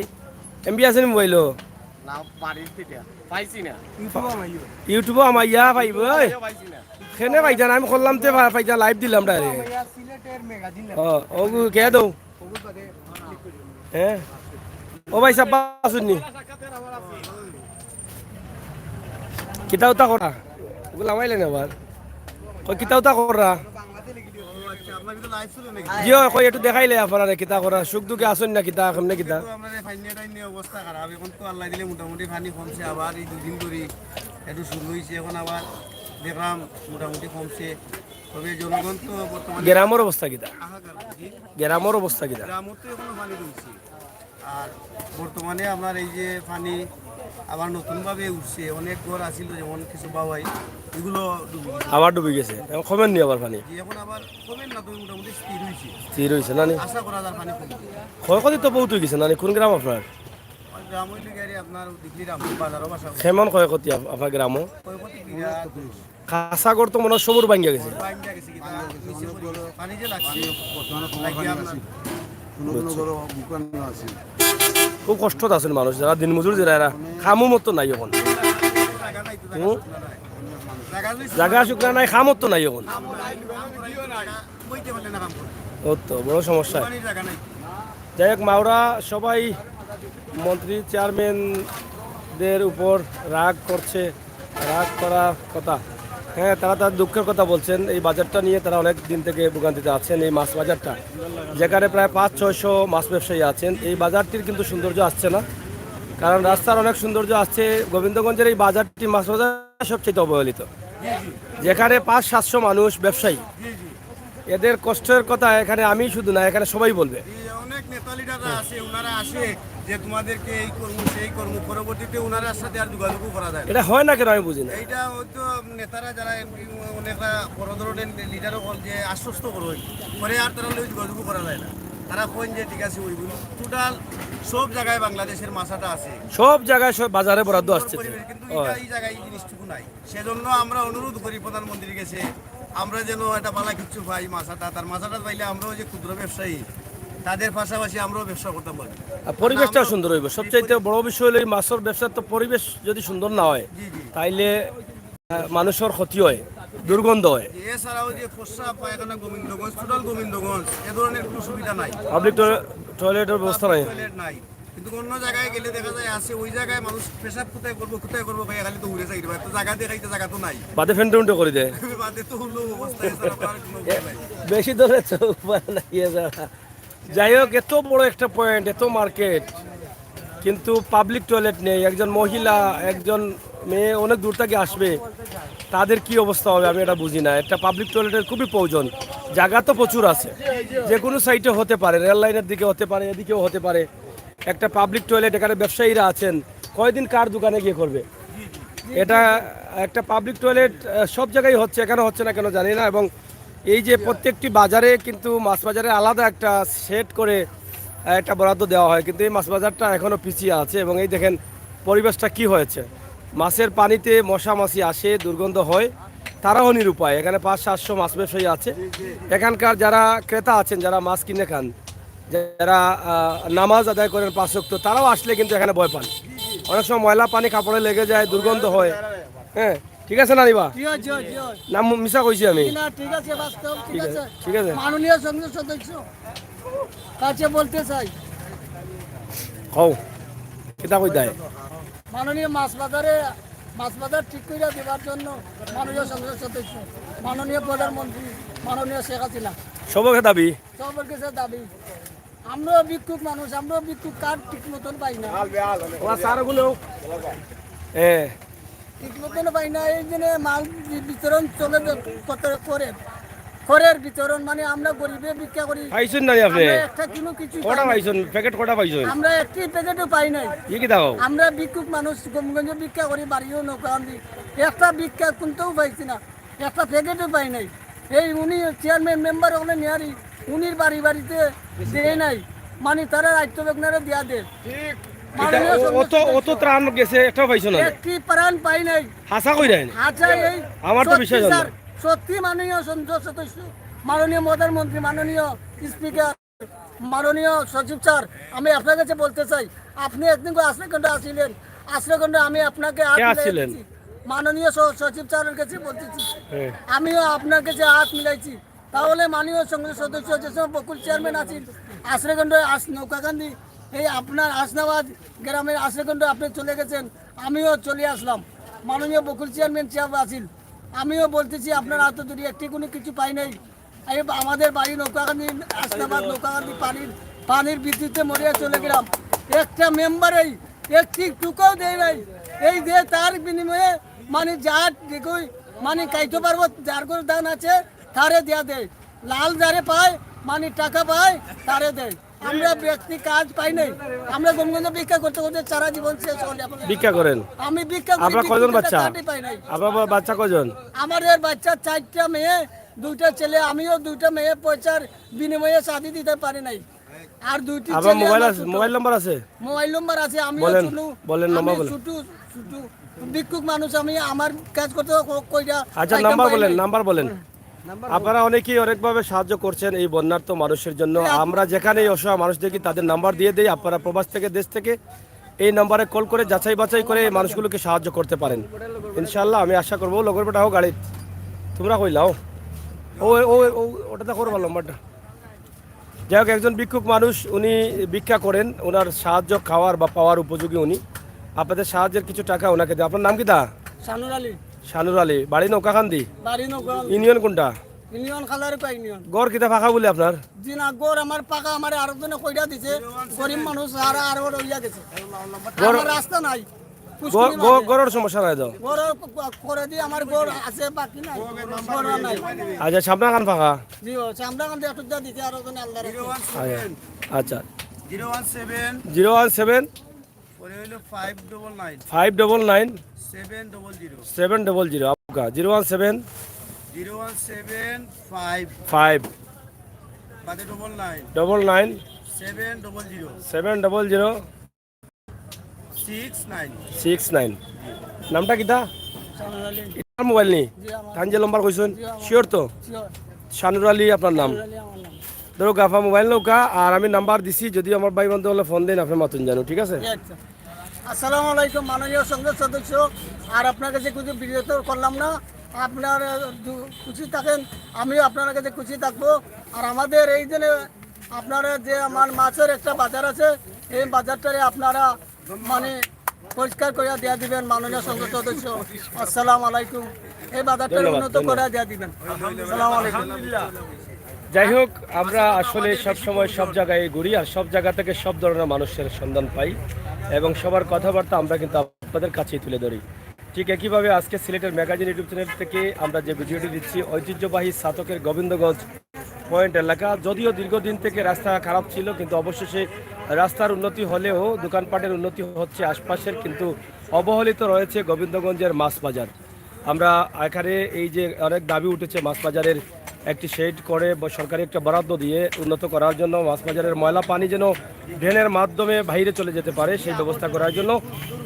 এমবি আছে মোবাইলও না বাড়ির থেকে পাইছি না ইউটিউব আমার ইয়া পাইব পাইছি না খেনে পাইতা না আমি করলাম তে পাইতা লাইভ দিলাম ডাইরেক্ট সিলেটের ম্যাগাজিন ও কে দাও হ্যাঁ ও ভাই সাব্বা আসুননি কিতাও তা করা ওগুলো মাইলেন আবার কই কিতাও তা করা জিও কই একটু দেখাইলে আপনারা কিতা করা সুখ দুঃখে আসুন না কিতা কেমনে কিতা অবস্থা খারাপ এখন তো আল্লাহ দিলে মোটামুটি পানি কমছে আবার এই দুদিন ধরে একটু শুরু হয়েছে এখন আবার দেখলাম মোটামুটি কমছে তবে জনগণ তো বর্তমানে গ্রামের অবস্থা কিতা হাহাকার বুঝি গ্রামের অবস্থা কিতা গ্রামত তো এখনো পানি রয়েছে আর বর্তমানে আপনার এই যে পানি আবার নতুনভাবে উঠছে অনেক ঘর আসিল যেমন কিছু বাবাই এগুলো ডুবে গেছে। আবার ডুবে গেছে এখন কমেন নি আবার পানি এখন আবার কমেন না তো মোটামুটি স্থির হয়েছে স্থির হয়েছে নানি আশা করা যায় পানি কমবে ক্ষয়ক্ষতি তো বহুত হয়ে গেছে নানি কোন গ্রাম আপনার আর গ্রাম হইলে গাড়ি আপনার দিল্লির বাজারও বাসা কেমন ক্ষয়ক্ষতি আপনার গ্রামও ক্ষয়ক্ষতি বিরাট কাঁচাগড় তো মনে হয় সবুর ভাঙ্গিয়া গেছে বাইন্দা গেছে কি তার নিচে পড়ে গেছে। পানি যে লাগছে লাগি আপনার খুব কষ্ট আছেন মানুষ যারা দিনমজুর যারা এরা খামো মতো নাই এখন জায়গা নাই তো হুম? জায়গা লইছে জাগা শুকনা নাই খামত তো নাই এখন বইতে পারলে না কাম করে ও তো বড় সমস্যা পানির জায়গা নাই যাই হোক মাওরা সবাই মন্ত্রী চেয়ারম্যানদের উপর রাগ করছে রাগ করা কথা হ্যাঁ তারা তার দুঃখের কথা বলছেন এই বাজারটা নিয়ে তারা অনেক দিন থেকে ভোগান্তিতে আছেন এই মাছ বাজারটা যেখানে প্রায় 500-600 মাছ ব্যবসায়ী আছেন এই বাজারটির কিন্তু সৌন্দর্য আসছে না কারণ রাস্তার অনেক সৌন্দর্য আসছে গোবিন্দগঞ্জের এই বাজারটি মাছ বাজার সবচেয়ে অবহেলিত যেখানে 500-700 মানুষ ব্যবসায়ী এদের কষ্টের কথা এখানে আমি শুধু না এখানে সবাই বলবে এই অনেক নেতা লিডাররা আছে ওনারা আসে যে তোমাদেরকে এই কর্ম সেই কর্ম পরবর্তীতে ওনার সাথে আর যোগাযোগও করা যায় না। এটা হয় না কেন আমি বুঝি না এইটা হয়তো নেতারা যারা অনেকটা বড় ধরনের লিডারও বল যে আশ্বস্ত করবে পরে আর তারা লই যোগাযোগও করা যায় না তারা কোন যে ঠিক আছে ওইগুলো টোটাল সব জায়গায় বাংলাদেশের মাছাটা আছে সব জায়গায় সব বাজারে বরাদ্দ আসছে পরিবেশ, কিন্তু এটা এই জায়গায় এই জিনিসটুকু নাই সেজন্য আমরা অনুরোধ করি প্রধানমন্ত্রীর কাছে আমরা যেন একটা বালা কিচ্ছু পাই মাছাটা তার মাছাটা পাইলে আমরাও যে ক্ষুদ্র ব্যবসায়ী তাদের পাশাপাশি আমরাও ব্যবসা করতে পারি আর পরিবেশটাও সুন্দর হইব সবচাইতে বড় বিষয় হলো এই মাছের ব্যবসার তো পরিবেশ যদি সুন্দর না হয় জি জি তাইলে মানুষের ক্ষতি হয় দুর্গন্ধ হয় এছাড়াও যে ফসা পায়খানা গোবিন্দগঞ্জ টোটাল গোবিন্দগঞ্জ এ ধরনের কোনো সুবিধা নাই পাবলিক টয়লেটের ব্যবস্থা নাই টয়লেট নাই কিন্তু অন্য জায়গায় গেলে দেখা যায় আছে ওই জায়গায় মানুষ পেশাব কোথায় করবো ভাই খালি তো উড়ে চাকরি তো জায়গা দিয়ে খাইতে জায়গা তো নাই বাদে ফেন্টে উন্টে করে দেয় বাদে তো হলো অবস্থা এছাড়া তো আর কোনো উপায় নাই। বেশি ধরে তো উপায় নাই এছাড়া। যাই হোক এত বড় একটা পয়েন্ট এত মার্কেট কিন্তু পাবলিক টয়লেট নেই একজন মহিলা একজন মেয়ে অনেক দূর থেকে আসবে তাদের কি অবস্থা হবে আমি এটা বুঝি না একটা পাবলিক টয়লেটের খুবই প্রয়োজন জায়গা তো প্রচুর আছে যে কোনো সাইটে হতে পারে রেল লাইনের দিকে হতে পারে এদিকেও হতে পারে একটা পাবলিক টয়লেট এখানে ব্যবসায়ীরা আছেন কয়দিন কার দোকানে গিয়ে করবে এটা একটা পাবলিক টয়লেট সব জায়গায় হচ্ছে এখানে হচ্ছে না কেন জানি না এবং এই যে প্রত্যেকটি বাজারে কিন্তু মাছ বাজারে আলাদা একটা সেট করে একটা বরাদ্দ দেওয়া হয় কিন্তু এই মাছ বাজারটা এখনও পিছিয়ে আছে এবং এই দেখেন পরিবেশটা কি হয়েছে মাছের পানিতে মশা মাছি আসে দুর্গন্ধ হয় তারাও নিরুপায় এখানে 500-700 মাছ ব্যবসায়ী আছে এখানকার যারা ক্রেতা আছেন যারা মাছ কিনে খান যারা নামাজ আদায় করেন 5 ওয়াক্ত তারাও আসলে কিন্তু এখানে ভয় পান অনেক সময় ময়লা পানি কাপড়ে লেগে যায় দুর্গন্ধ হয় হ্যাঁ ঠিক আছে নানিবা নাম মিশা কইছি আমি ঠিক আছে বাস্তব ঠিক আছে ঠিক আছে মাননীয় সংসদ সদস্য কাছে বলতে চাই হও কিতা কই দেয় মাননীয় মাছ বাজার ঠিক করে দেওয়ার জন্য মাননীয় সংসদ সদস্য মাননীয় প্রধানমন্ত্রী মাননীয় শেখ হাসিনা সবকে দাবি সবার কাছে দাবি আমরাও ভিক্ষুক মানুষ আমরাও ভিক্ষুক কার্ড ঠিক মতন পাই না ওরা সারগুলো হ্যাঁ ঠিক মতন পাই না এই জন্য মাল বিতরণ চলে করে খড়ের বিতরণ মানে আমরা গরিবে ভিক্ষা করি পাইছেন না আপনি আমরা একটা কিছু কটা পাইছেন প্যাকেট কটা পাইছেন আমরা একটি প্যাকেটও পাই নাই কি কি দাও আমরা ভিক্ষুক মানুষ গোমগঞ্জে ভিক্ষা করি বাড়িও নৌকা আনছি একটা ভিক্ষা কোনটাও পাইছি না একটা প্যাকেটও পাই নাই এই উনি চেয়ারম্যান মেম্বার হলে নেয়ারি উনির বাড়িতে দেয় নাই মানে তারা রাজ্য বেগনারে দেয়া দেয় মাননীয় অত অত ত্রাণ গেছে একটা পাইছো না একটি প্রাণ পাই নাই হাসা কই দেয় আচ্ছা এই আমার তো বিষয় জানা। সত্যি মাননীয় সংসদ সদস্য মাননীয় প্রধানমন্ত্রী মাননীয় স্পিকার মাননীয় সচিব স্যার আমি আপনার কাছে বলতে চাই আপনি একদিন আশ্রয়খণ্ডে আসছিলেন আমি আপনাকে হাত কে মিলাই আসছিলেন? দিচ্ছি। মাননীয় সচিব স্যারের কাছে বলতেছি হ্যাঁ। আমিও আপনার কাছে হাত মিলাইছি তাহলে মাননীয় সংসদ সদস্য যে সময় বকুল চেয়ারম্যান আছেন আশ্রয়কেন্দ্র নৌকাকান্দি এই আপনার হাসনাবাদ গ্রামের আশ্রয়কেন্দ্র আপনি চলে গেছেন, আমিও চলে আসলাম। মাননীয় বকুল চেয়ারম্যান সাহেব আছেন, আমিও বলতেছি আপনার হাত ধরি একটি কোনো কিছু পাই নাই। এই আমাদের বাড়ি নৌকাকান্দি হাসনাবাদ নৌকাকান্দি পানির বিদ্যুতে মরিয়া চলে গেলাম, একটা মেম্বারই একটি টুকাও দেয় নাই। এই যে তার বিনিময়ে মানে যার দেখুই মানে কাইতে পারবো, যার কোনো দান আছে তারে দেয়া দেয়, লাল যারে পায় মানে টাকা পায় তারে দেয়। আমরা ব্যক্তি কাজ পাই নাই, আমরা গমগঞ্জ ভিক্ষা করতে করতে সারা জীবন শেষ হলে ভিক্ষা করেন? আমি ভিক্ষা করি, আপনার কয়জন বাচ্চা? কাজই পাই নাই। আপনার বাচ্চা কয়জন? আমাদের বাচ্চা 4টা মেয়ে 2টা ছেলে, আমিও 2টা মেয়ে পয়সার বিনিময়ে শাদি দিতে পারি নাই। আর 2টি আপনার ছেলে মোবাইল আমার আছে? ছোট। মোবাইল নাম্বার আছে? মোবাইল নম্বর আছে, আমি বলেন, বলেন নাম্বার বলেন। ছোট ভিক্ষুক মানুষ, আমি আমার কাজ করতে কইরা আচ্ছা নাম্বার বলেন, নাম্বার বলেন। আপনারা অনেকেই অনেকভাবে সাহায্য করছেন এই বন্যার্ত মানুষের জন্য। আমরা যেখানেই অসহায় মানুষ দেখি তাদের নাম্বার দিয়ে দিই। আপনারা প্রবাস থেকে দেশ থেকে এই নাম্বারে কল করে যাচাই বাছাই করে এই মানুষগুলোকে সাহায্য করতে পারেন ইনশাল্লাহ। আমি আশা করবো লগর বেটা হোক গাড়ি তোমরা কইলাও ও ও ও ওটাতে করবো নাম্বারটা। যাই হোক, একজন ভিক্ষুক মানুষ, উনি ভিক্ষা করেন, ওনার সাহায্য খাওয়ার বা পাওয়ার উপযোগী উনি। আপনাদের সাহায্যের কিছু টাকা ওনাকে দেয়। আপনার নাম কি দা? শানুর আলী, শানুর আলী, বাড়ি নৌকাকান্দি, বাড়ি নৌকা, ইউনিয়ন কোনটা? ইউনিয়ন খালার কয় ইউনিয়ন। গড় কিতা ফাঁকা বলে আপনার? জি না, গোর আমার পাকা আমার আরেকজনে কইরা দিছে, গরিব মানুষ আর আরো রইয়া গেছে, আমার রাস্তা নাই। গড়ের সমস্যা নাই তো? গোর করে দিয়ে আমার গোর আছে, বাকি নাই, গোর নাই। আচ্ছা, সামনা খান ফাঁকা? জি ও চামড়া কান্দে একটু দিতে আর ওখানে আল্লাহ আচ্ছা, 017 017 পরে হইলো 599 599 700 700 आपका 017 017 5 বাদে 99 99 700 700 69 69। নামটা কিতা? শানুর আলী, এটার মোবাইল নেই? জি আমার, তান যে নম্বর কইছেন শিওর তো? শিওর, শানুর আলী আপনার নাম? শানুর আলী আমার নাম। ধরো গাফা মোবাইল নৌকা, আর আমি নাম্বার দিছি, যদি আমার ভাই বন্ধু হলে ফোন দেন, আপনি মাতুন জানো, ঠিক আছে? আচ্ছা, আসসালামু আলাইকুম মাননীয় সংসদ সদস্য। আর আপনার কাছে কিছু বিরত করলাম না, আপনার খুশি থাকেন, আমিও আপনার কাছে খুশি থাকবো। আর আমাদের এই দিনে আপনারা যে আমার মাছের একটা বাজার আছে, এই বাজারটারে আপনারা মানে পরিষ্কার করে দেওয়া দিবেন মাননীয় সংসদ সদস্য। আসসালামু আলাইকুম, এই বাজারটা ধন্যবাদ, উন্নত করে দেওয়া দিবেন। আসসালামু আলাইকুম। যাই হোক, আমরা আসলে সব সময় সব জায়গায় ঘুরি, আর সব জায়গা থেকে সব ধরনের মানুষের সন্ধান পাই, এবং সবার কথাবার্তা আমরা কিন্তু আপনাদের কাছেই তুলে ধরি। ঠিক একইভাবে আজকে সিলেটের ম্যাগাজিন ইউটিউব চ্যানেল থেকে আমরা যে ভিডিওটি দিচ্ছি, ঐতিহ্যবাহী সাতকের গোবিন্দগঞ্জ পয়েন্ট এলাকা, যদিও দীর্ঘদিন থেকে রাস্তা খারাপ ছিল, কিন্তু অবশেষে রাস্তার উন্নতি হলেও দোকানপাটের উন্নতি হচ্ছে আশপাশের, কিন্তু অবহেলিত রয়েছে গোবিন্দগঞ্জের মাছ বাজার। আমরা এখানে এই যে অনেক দাবি উঠেছে মাছ বাজারের একটি শেড করে সরকারি একটা বরাদ্দ দিয়ে উন্নত করার জন্য, মাছ বাজারের ময়লা পানি যেন ড্রেনের মাধ্যমে বাইরে চলে যেতে পারে সেই ব্যবস্থা করার জন্য।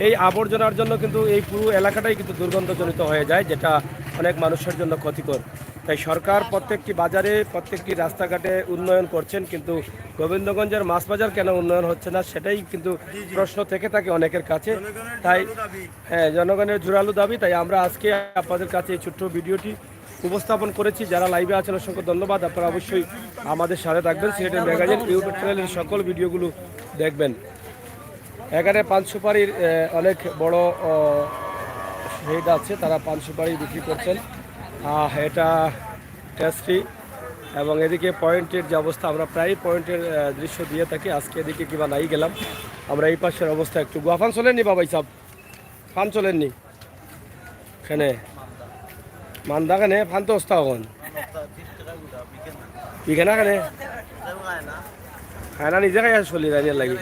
এই আবর্জনার জন্য কিন্তু এই পুরো এলাকাটাই কিন্তু দুর্গন্ধজনিত হয়ে যায়, যেটা অনেক মানুষের জন্য ক্ষতিকর। তাই সরকার প্রত্যেকটি বাজারে প্রত্যেকটি রাস্তাঘাটে উন্নয়ন করছেন, কিন্তু গোবিন্দগঞ্জের মাছ বাজার কেন উন্নয়ন হচ্ছে না সেটাই কিন্তু প্রশ্ন থেকে থাকে অনেকের কাছে। তাই হ্যাঁ, জনগণের জোরালো দাবি। তাই আমরা আজকে আপনাদের কাছে এই ছোট্ট ভিডিওটি উপস্থাপন করেছি। যারা লাইভে আছেন অসংখ্য ধন্যবাদ। আপনারা অবশ্যই আমাদের সাথে থাকবেন, সিলেটের ম্যাগাজিন ইউটিউব চ্যানেলের সকল ভিডিওগুলো দেখবেন। এখানে পান সুপারির অনেক বড় শেড আছে, তারা পান সুপারি বিক্রি করছেন। এটা টেস্টি, এবং এদিকে পয়েন্টের যে অবস্থা, আমরা প্রায় পয়েন্টের দৃশ্য দিয়ে থাকি। আজকে এদিকে কিবা নাই গেলাম, আমরা এই পাশের অবস্থা একটু। গুয়াফান চলেননি বাবাই সাহেব? ফান চলেননি এখানে? মান্দা কেনে ফান তো অবস্থা হন বিঘেনা কেনে খায় না? নিজে খাই চলি যায় লাগি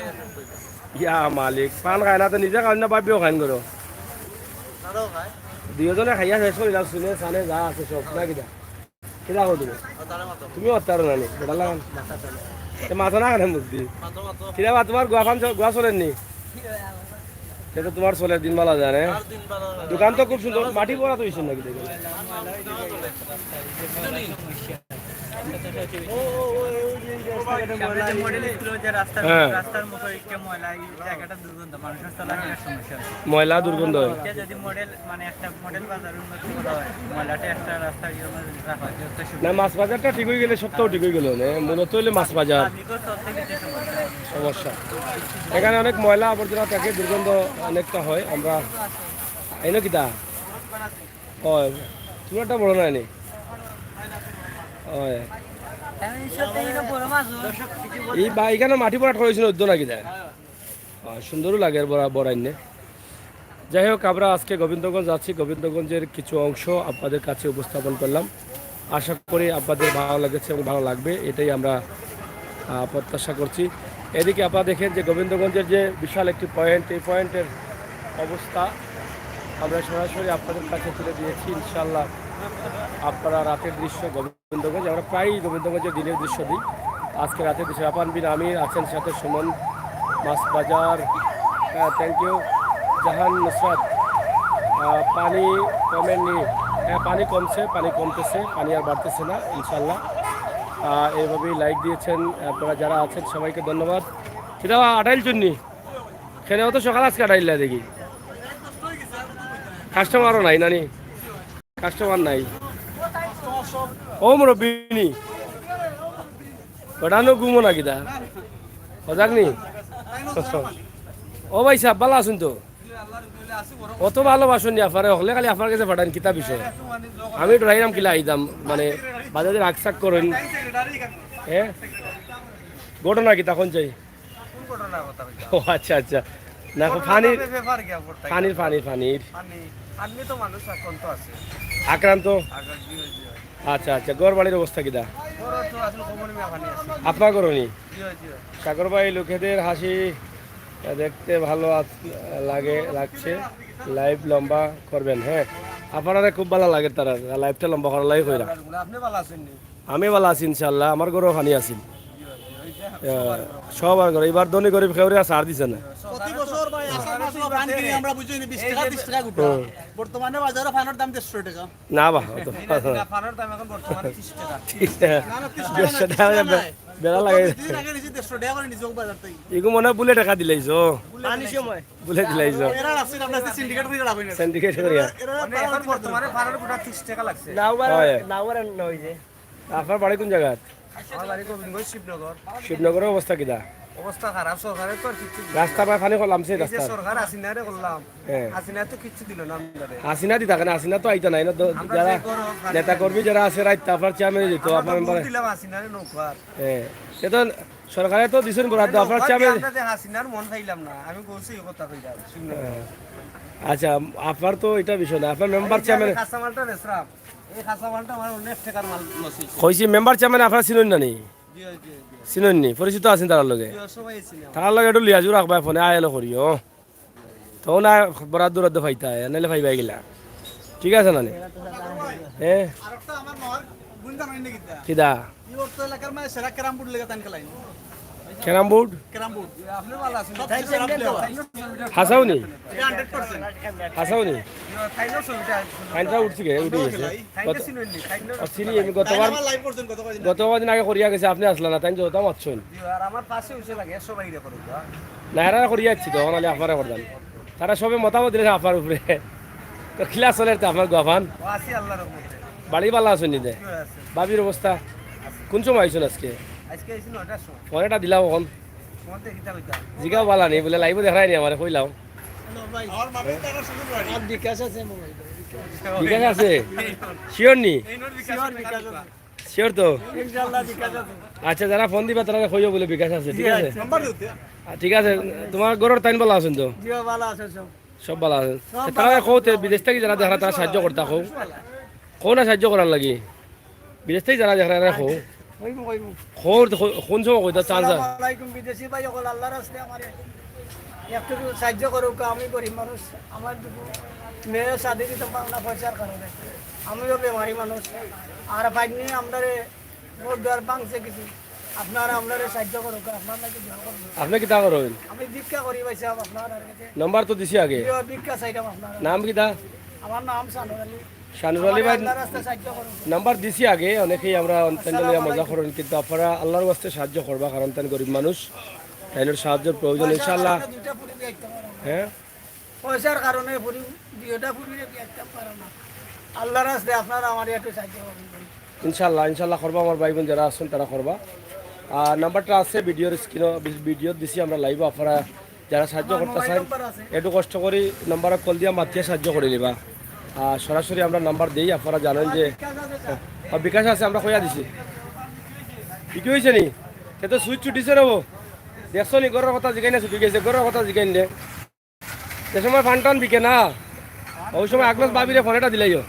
ইয়া মালিক পান খায় না তো নিজে খাই না, বাবিও খাইন করো? দুজনে খাইয়া শেষ করি শুনে চানে যা আছে সব না কিনা কিনা কো তুমি? তুমি অত্যার নানি বেটা লাগান মাথা না কেন বুদ্ধি কিনা বা তোমার গোয়া চলেননি? সেটা তোমার চলে দিনবেলা জানে। দোকান তো খুব সুন্দর, মাটি পড়া তো নাকি দেখে হ্যাঁ রাস্তার মুখে একটা ময়লা এই জায়গাটা দুর্গন্ধ মানুষের চলাফেরার সমস্যা হয় ময়লা দুর্গন্ধ হয়। এটা যদি মডেল মানে একটা মডেল বাজার উন্নতি করা হয় ময়লাটা একটা রাস্তার জন্য রাখা হয় যথেষ্ট না মাছ বাজারটা ঠিক হয়ে গেলে সবটাও ঠিক হয়ে গেল মূলত হইলে মাছ বাজার পাবলিকও চলতে গেছে সমস্যা সমস্যা। এখানে অনেক ময়লা আবর্জনা থাকে, দুর্গন্ধ অনেকটা হয়। আমরা এনে কিতা হয় তুমি একটা বড় নাই নি হয় এই বা এখানে মাটি পড়া হয়েছিল উদ্যোগ নাকি দেয় সুন্দরও লাগে বড়াই নে। যাই হোক আমরা আজকে গোবিন্দগঞ্জ যাচ্ছি, গোবিন্দগঞ্জের কিছু অংশ আপনাদের কাছে উপস্থাপন করলাম। আশা করি আপনাদের ভালো লেগেছে এবং ভালো লাগবে, এটাই আমরা প্রত্যাশা করছি। এদিকে আপনারা দেখেন যে গোবিন্দগঞ্জের যে বিশাল একটি পয়েন্ট, এই পয়েন্টের অবস্থা আমরা সরাসরি আপনাদের কাছে তুলে দিয়েছি। ইনশাল্লাহ আপনারা রাতের দৃশ্য গোবিন্দগঞ্জ, আমরা প্রায়ই গোবিন্দগঞ্জের দিনের দৃশ্য দিই। আজকে রাতের দৃশ্য আপান বিন আমির আছেন, সাথে সুমন, মাছ বাজার, থ্যাংক ইউ, জাহান, নুসরাত। পানি কমেননি, পানি কমছে, পানি কমতেছে, পানি আর বাড়তেছে না ইনশাল্লাহ। এইভাবেই লাইক দিয়েছেন আপনারা যারা আছেন, সবাইকে ধন্যবাদ। সেটা আটাইল জন্যি সেটাও তো সকাল আজকে আটাইল দেখি কাস্টমারও নাই নানি, কাস্টমার নাই। ও মুরব্বিনি ওটানো ঘুমো নাকি দা সজাগ নি? ও ভাই সাহেব ভালো আছেন তো? অত ভালোবাসুন নি আপনারে, হলে খালি আপনার কাছে পাঠান কিতা বিষয়। আমি ডরাইলাম কিলা আইতাম, মানে বাজারে রাগসাক করেন। হ্যাঁ ঘটনা কি তখন চাই? ও আচ্ছা আচ্ছা, না পানির পানির পানির পানির আক্রান্ত। আচ্ছা আচ্ছা, গড় বাড়ির অবস্থা কিটা আপনার করনি? সাগর ভাই, লোকেদের হাসি দেখতে ভালো লাগছে, লাইভ লম্বা করবেন। হ্যাঁ আপনারা খুব ভালো লাগে, তারা লাইভটা লম্বা করার লাগে কইরা। আমি ভালো আছি ইনশাল্লাহ, আমার ঘরেও পানি আছি সবার ঘরে। এবার ধনী গরিব খেউরে সার দিছে না। বর্তমানে বাজারে ফানের দাম 150 টাকা। না বা বেড়া লাগে এগু মনে হয় বুলে টাকা দিলাইছ, বুলে দিলাইছ সিন্ডিকেট করিয়া। আপনার বাড়ি কোন জায়গা? শিবনগরের অবস্থা কিনা? অবস্থা খারাপ, সরকারের তো আর কিছু রাস্তা পায় পানি করলামছে রাস্তা সরকার হাসিনারে করলাম, হাসিনা তো কিছু দিল না আমাদের। হাসিনা দি থাকে না, হাসিনা তো আইতা নাই না। যারা নেতা কর্মী যারা আছে রাইত আপনার চেয়ারম্যান দিত, আপনার মেম্বার দিলাম হাসিনারে নৌকার। হ্যাঁ সে তো সরকারে তো দিছেন বরাদ্দ, আপনার চেয়ারম্যান। হাসিনার মন খাইলাম না, আমি বলছি এই কথা কইরা। আচ্ছা আপনার তো এটা বিষয় না, আপনার মেম্বার চেয়ারম্যান কাঁচামালটা রেসরাম, এই কাঁচামালটা আমার অনেক টাকার মাল লস হইছে। কইছি মেম্বার চেয়ারম্যান আপনার চিনুন না নি? চিনুন নি? পরিচিত আছেন তার লগে? সবাই চিনি। তার লগে একটু লিয়াজু রাখবা, ফোনে আয়ালো করিও তো না, বরাদ্দ রাদ্দ ফাইতা নাইলে ফাইবাই গেলা। ঠিক আছে না? হ্যাঁ কিদা ক্যারাম বোর্ড হাসাওনি? হাসাওনি ফাইনটা উঠছি গে, উঠে গেছে। চিনি আমি গতবার দিন আগে করিয়া গেছে, আপনি আসলেন না, তাই যত মারছেন আমার পাশে উঠে লাগে সবাই রে করো। নাইরা করিয়া যাচ্ছি তো, নাহলে আপনারা করতেন। তারা সবে মতামত দিলে আপনার উপরে, তো খিলা চলে তো আপনার গোয়াফান। আছি আল্লাহর রহমতে। বাড়ি ভালো আছেন নিতে? বাবির অবস্থা কোন সময় আইসুন আজকে? আজকে আইছি 9টার সময়। ফোনটা দিলাম এখন মতে কিতা কইতা? জিগাও বালা নেই বলে, লাইভ দেখাই নি আমার, কইলাম বিকাশ আছে। শিওর নি? শিওর তো? আচ্ছা যারা ফোন দিবা তারা কইও বলে বিকাশ আছে। ঠিক আছে ঠিক আছে, তোমার গরুর টাইম ভালো আছেন তো? সব ভালো আছেন। তারা কৌতে বিদেশ থেকে যারা দেখা তারা সাহায্য করতা, কৌ না সাহায্য করার লাগি? বিদেশ থেকে যারা দেখা রাখো কোন সময় কইতা চান্স? বিদেশি ভাই সকল আল্লাহর রাস্তায় আমারে একটু সাহায্য করুক। আমি গরিব মানুষ, আমার মেয়ে শাদি দিতে পারলাম না পয়সার কারণে, আমিও বেমারি মানুষ। আর ভাইনি আপনারে মোট দ্বার ভাঙছে কিছু, আপনারা আপনারে সাহায্য করুক। আপনার নাকি আপনি কিতা করেন? আমি ভিক্ষা করি পাইছি আপনার কাছে। নাম্বার তো দিছি আগে, ভিক্ষা চাইতাম আপনার। নাম কিতা? আমার নাম সানুর আলী। শানুর আলী ভাই নাম্বার দিছি আগে, অনেকেই আমরা প্যান্ডেল মজা করেন, কিন্তু আপনারা আল্লাহর ওয়াস্তে সাহায্য করবা, কারণ তাই গরিব মানুষ, তাইনের সাহায্যের প্রয়োজন ইনশাআল্লাহ। হ্যাঁ পয়সার কারণে পুরি দুইটা পুরি একটা পারে না। আল্লাহর রাস্তে আপনারা আমার একটু সাহায্য করবেন। ইনশাআল্লাহ ইনশাআল্লাহ করবা, আমার ভাই বোন যারা আছেন তারা করবা। আর নাম্বারটা আছে ভিডিওর স্ক্রিনও, ভিডিও দিছি আমরা লাইভ, আপনারা যারা সাহায্য করতে চান একটু কষ্ট করে নাম্বারে কল দিয়া মাতিয়ে সাহায্য করে নিবা। আর সরাসরি আমরা নাম্বার দিই, আপনারা জানেন যে বিকাশ আছে, আমরা কইয়া দিছি। কি হয়েছে নি সে তো সুইচ ছুটিছে রবো, দেখছো নি গরের কথা জিগাই না, ছুটি গেছে গরের কথা জিগাই নে, সে সময় ফান টান বিকে না, ওই সময় আগলাস বাবিরে ফোনটা দিলাইও,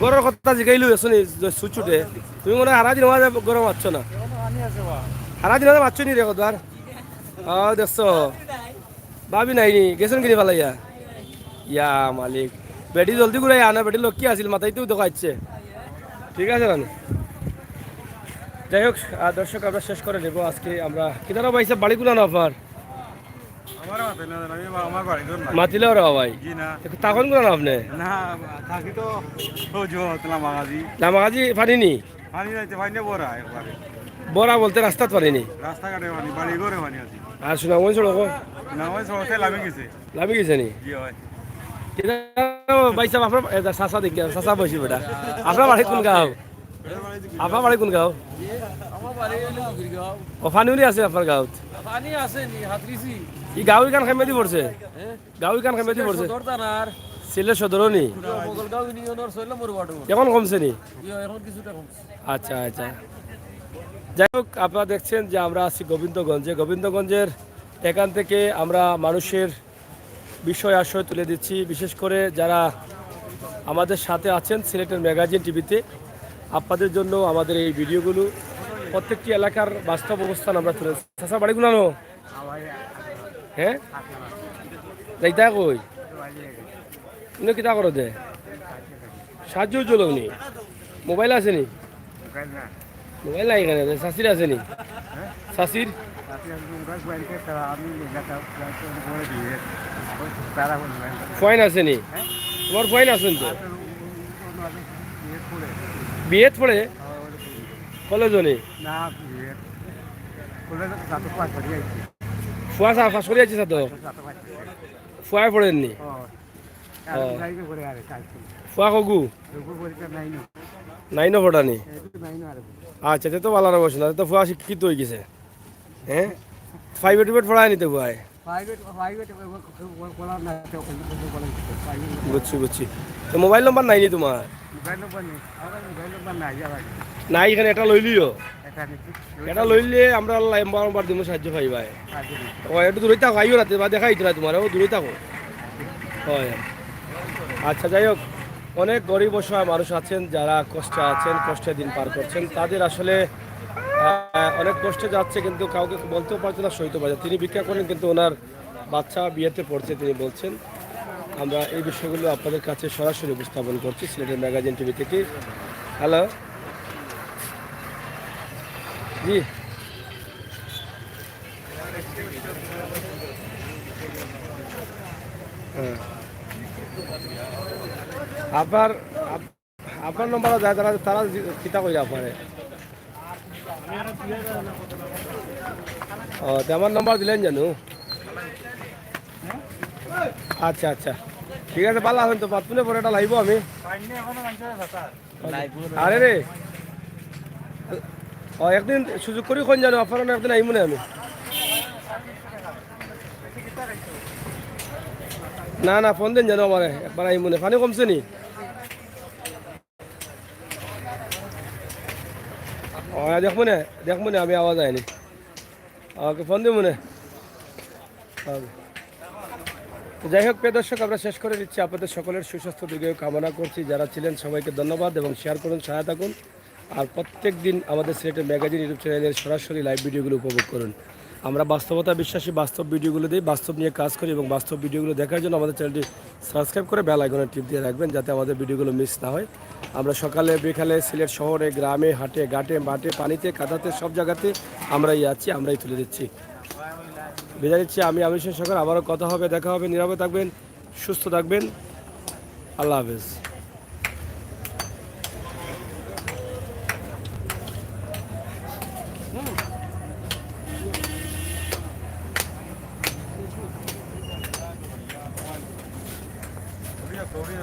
গরের কথা জিগাইলো দেখছো নি সুইচ ছুটে। তুমি মনে হয় সারাদিন হওয়া গরম পাচ্ছ না, সারাদিন হওয়া পাচ্ছ নি রে কতবার। দেখছো ভাবি নাই নি গেছেন কিনি পালাইয়া, ইয়া মালিক বেটি জলদি ঘুরাই আনা, বেটি লোক কি আছিল মাথাইতেও দেখাচ্ছে। ঠিক আছে রানি, যাই হোক দর্শক আমরা শেষ করে নেবো আজকে। আমরা কিনারা পাইছে বাড়িগুলো না আপনার মাতিলে ওরা ভাই তখন গুলো না আপনি লামাগাজি পারিনি, বড়া বলতে রাস্তাত পারিনি, আর সুনামগঞ্জ সড়ক লামি গেছে নি ভাই সাহেব আপনার চাষা দেখি চাষা বসি বেটা, আপনার বাড়ি কোন গাঁও? আপনার বাড়ি কোন গাঁও? ফানিউরি আছে আপনার গাঁৱত? ই গাঁও ইখান খেমেদি পড়ছে, গাঁও ইখান খেমেদি পড়ছে সিলেট সদর নি, এখন কমছে নি? আচ্ছা আচ্ছা, যাই হোক আপনারা দেখছেন যে আমরা আছি গোবিন্দগঞ্জে। গোবিন্দগঞ্জের এখান থেকে আমরা মানুষের বিষয় আশয় তুলে দিচ্ছি, বিশেষ করে যারা আমাদের সাথে আছেন সিলেটের ম্যাগাজিন টিভিতে, আপনাদের জন্য আমাদের এই ভিডিওগুলো প্রত্যেকটি এলাকার বাস্তব অবস্থান আমরা তুলে। চাষা বাড়ি গুলানো হ্যাঁ যাইতা কই তুমি কিতা করো দে সাহায্য চলো নি, মোবাইল আছে নি? মোবাইল নাই এখানে, শাশির আছে নি? শাশির ফয়েন আছে নি? তোমার ফয়েন আছেন তো? বিয়েত পড়ে কলেজও নেই? ফুয়া চা ফাঁস করে যাচ্ছি তো ফুয়ায় পড়েননি? ফুয়া কগু নাইনও পড়ানি? আচ্ছা তো ভালো বসে না তো, ফুয়া শিক্ষিত হয়ে গেছে। হ্যাঁ ফাইভে টুভেট পড়ায় নিতে ফুয়ায়? বুঝছি বুঝছি, তো মোবাইল নম্বর নাইনি তোমার? নাই এখানে এটা লইলিও, এটা লইলে আমরা নাম্বার দিব সাহায্য পাই ভাই। একটু দূরে থাকো, আইও রাতে বা দেখাই তোরা তোমার দূরে থাকো। হয় আচ্ছা, যাই হোক অনেক গরিব অসহায় মানুষ আছেন যারা কষ্টে আছেন, কষ্টে দিন পার করছেন, তাদের আসলে অনেক কষ্টে যাচ্ছে কিন্তু কাউকে বলতেও পারছে না, সইতে পারছে। তিনি ভিক্ষা করেন কিন্তু ওনার বাচ্চা বিয়েতে পড়ছে, তিনি বলছেন। আমরা এই বিষয়গুলো আপনাদের কাছে সরাসরি উপস্থাপন করছি সিলেটের ম্যাগাজিন টিভি থেকে। হ্যালো জি, হ্যাঁ আপনার আপনার নম্বর যায়, তারা তারা কিতা কইরা আপনারে? ও আমার নম্বর দিলেন জানো? আচ্ছা আচ্ছা ঠিক আছে, ভালো আছেন তো? 5 মিনিট পরে এটা লাইব আমি। আরে রে একদিন সুযোগ করি কোন জানো আপনার একদিন আইব না আমি? না না ফোন দেন জানো আমার একবার আইব না। পানি কমছে নি? ও দেখবো না আমি আওয়াজ আইনি। ওকে ফোন দেবো না। যাই হোক প্রিয় দর্শক, আমরা শেষ করে দিচ্ছি। আপনাদের সকলের সুস্বাস্থ্য দীর্ঘায়ু কামনা করছি। যারা ছিলেন সবাইকে ধন্যবাদ এবং শেয়ার করুন, সহায়তা করুন। আর প্রত্যেক দিন আমাদের সিলেটের ম্যাগাজিন ইউটিউব চ্যানেলের সরাসরি লাইভ ভিডিওগুলো উপভোগ করুন। আমরা বাস্তবতা বিশ্বাসী, বাস্তব ভিডিওগুলো দিই, বাস্তব নিয়ে কাজ করি এবং বাস্তব ভিডিওগুলো দেখার জন্য আমাদের চ্যানেলটি সাবস্ক্রাইব করে বেল আইকনের টিপ দিয়ে রাখবেন যাতে আমাদের ভিডিওগুলো মিস না হয়। আমরা সকালে বিকালে সিলেট শহরে, গ্রামে, হাটে, ঘাটে, মাঠে, পানিতে, কাদাতে সব জায়গাতে আমরাই আছি, আমরাই তুলে দিচ্ছি। বিদায় দিচ্ছি আমি আমির সরকার। আবারও কথা হবে, দেখা হবে। নীরবে থাকবেন, সুস্থ থাকবেন। আল্লাহ হাফেজ।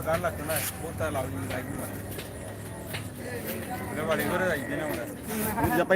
গান লাগতো না কোথায় লাগবে বাড়ি করে যাইবে না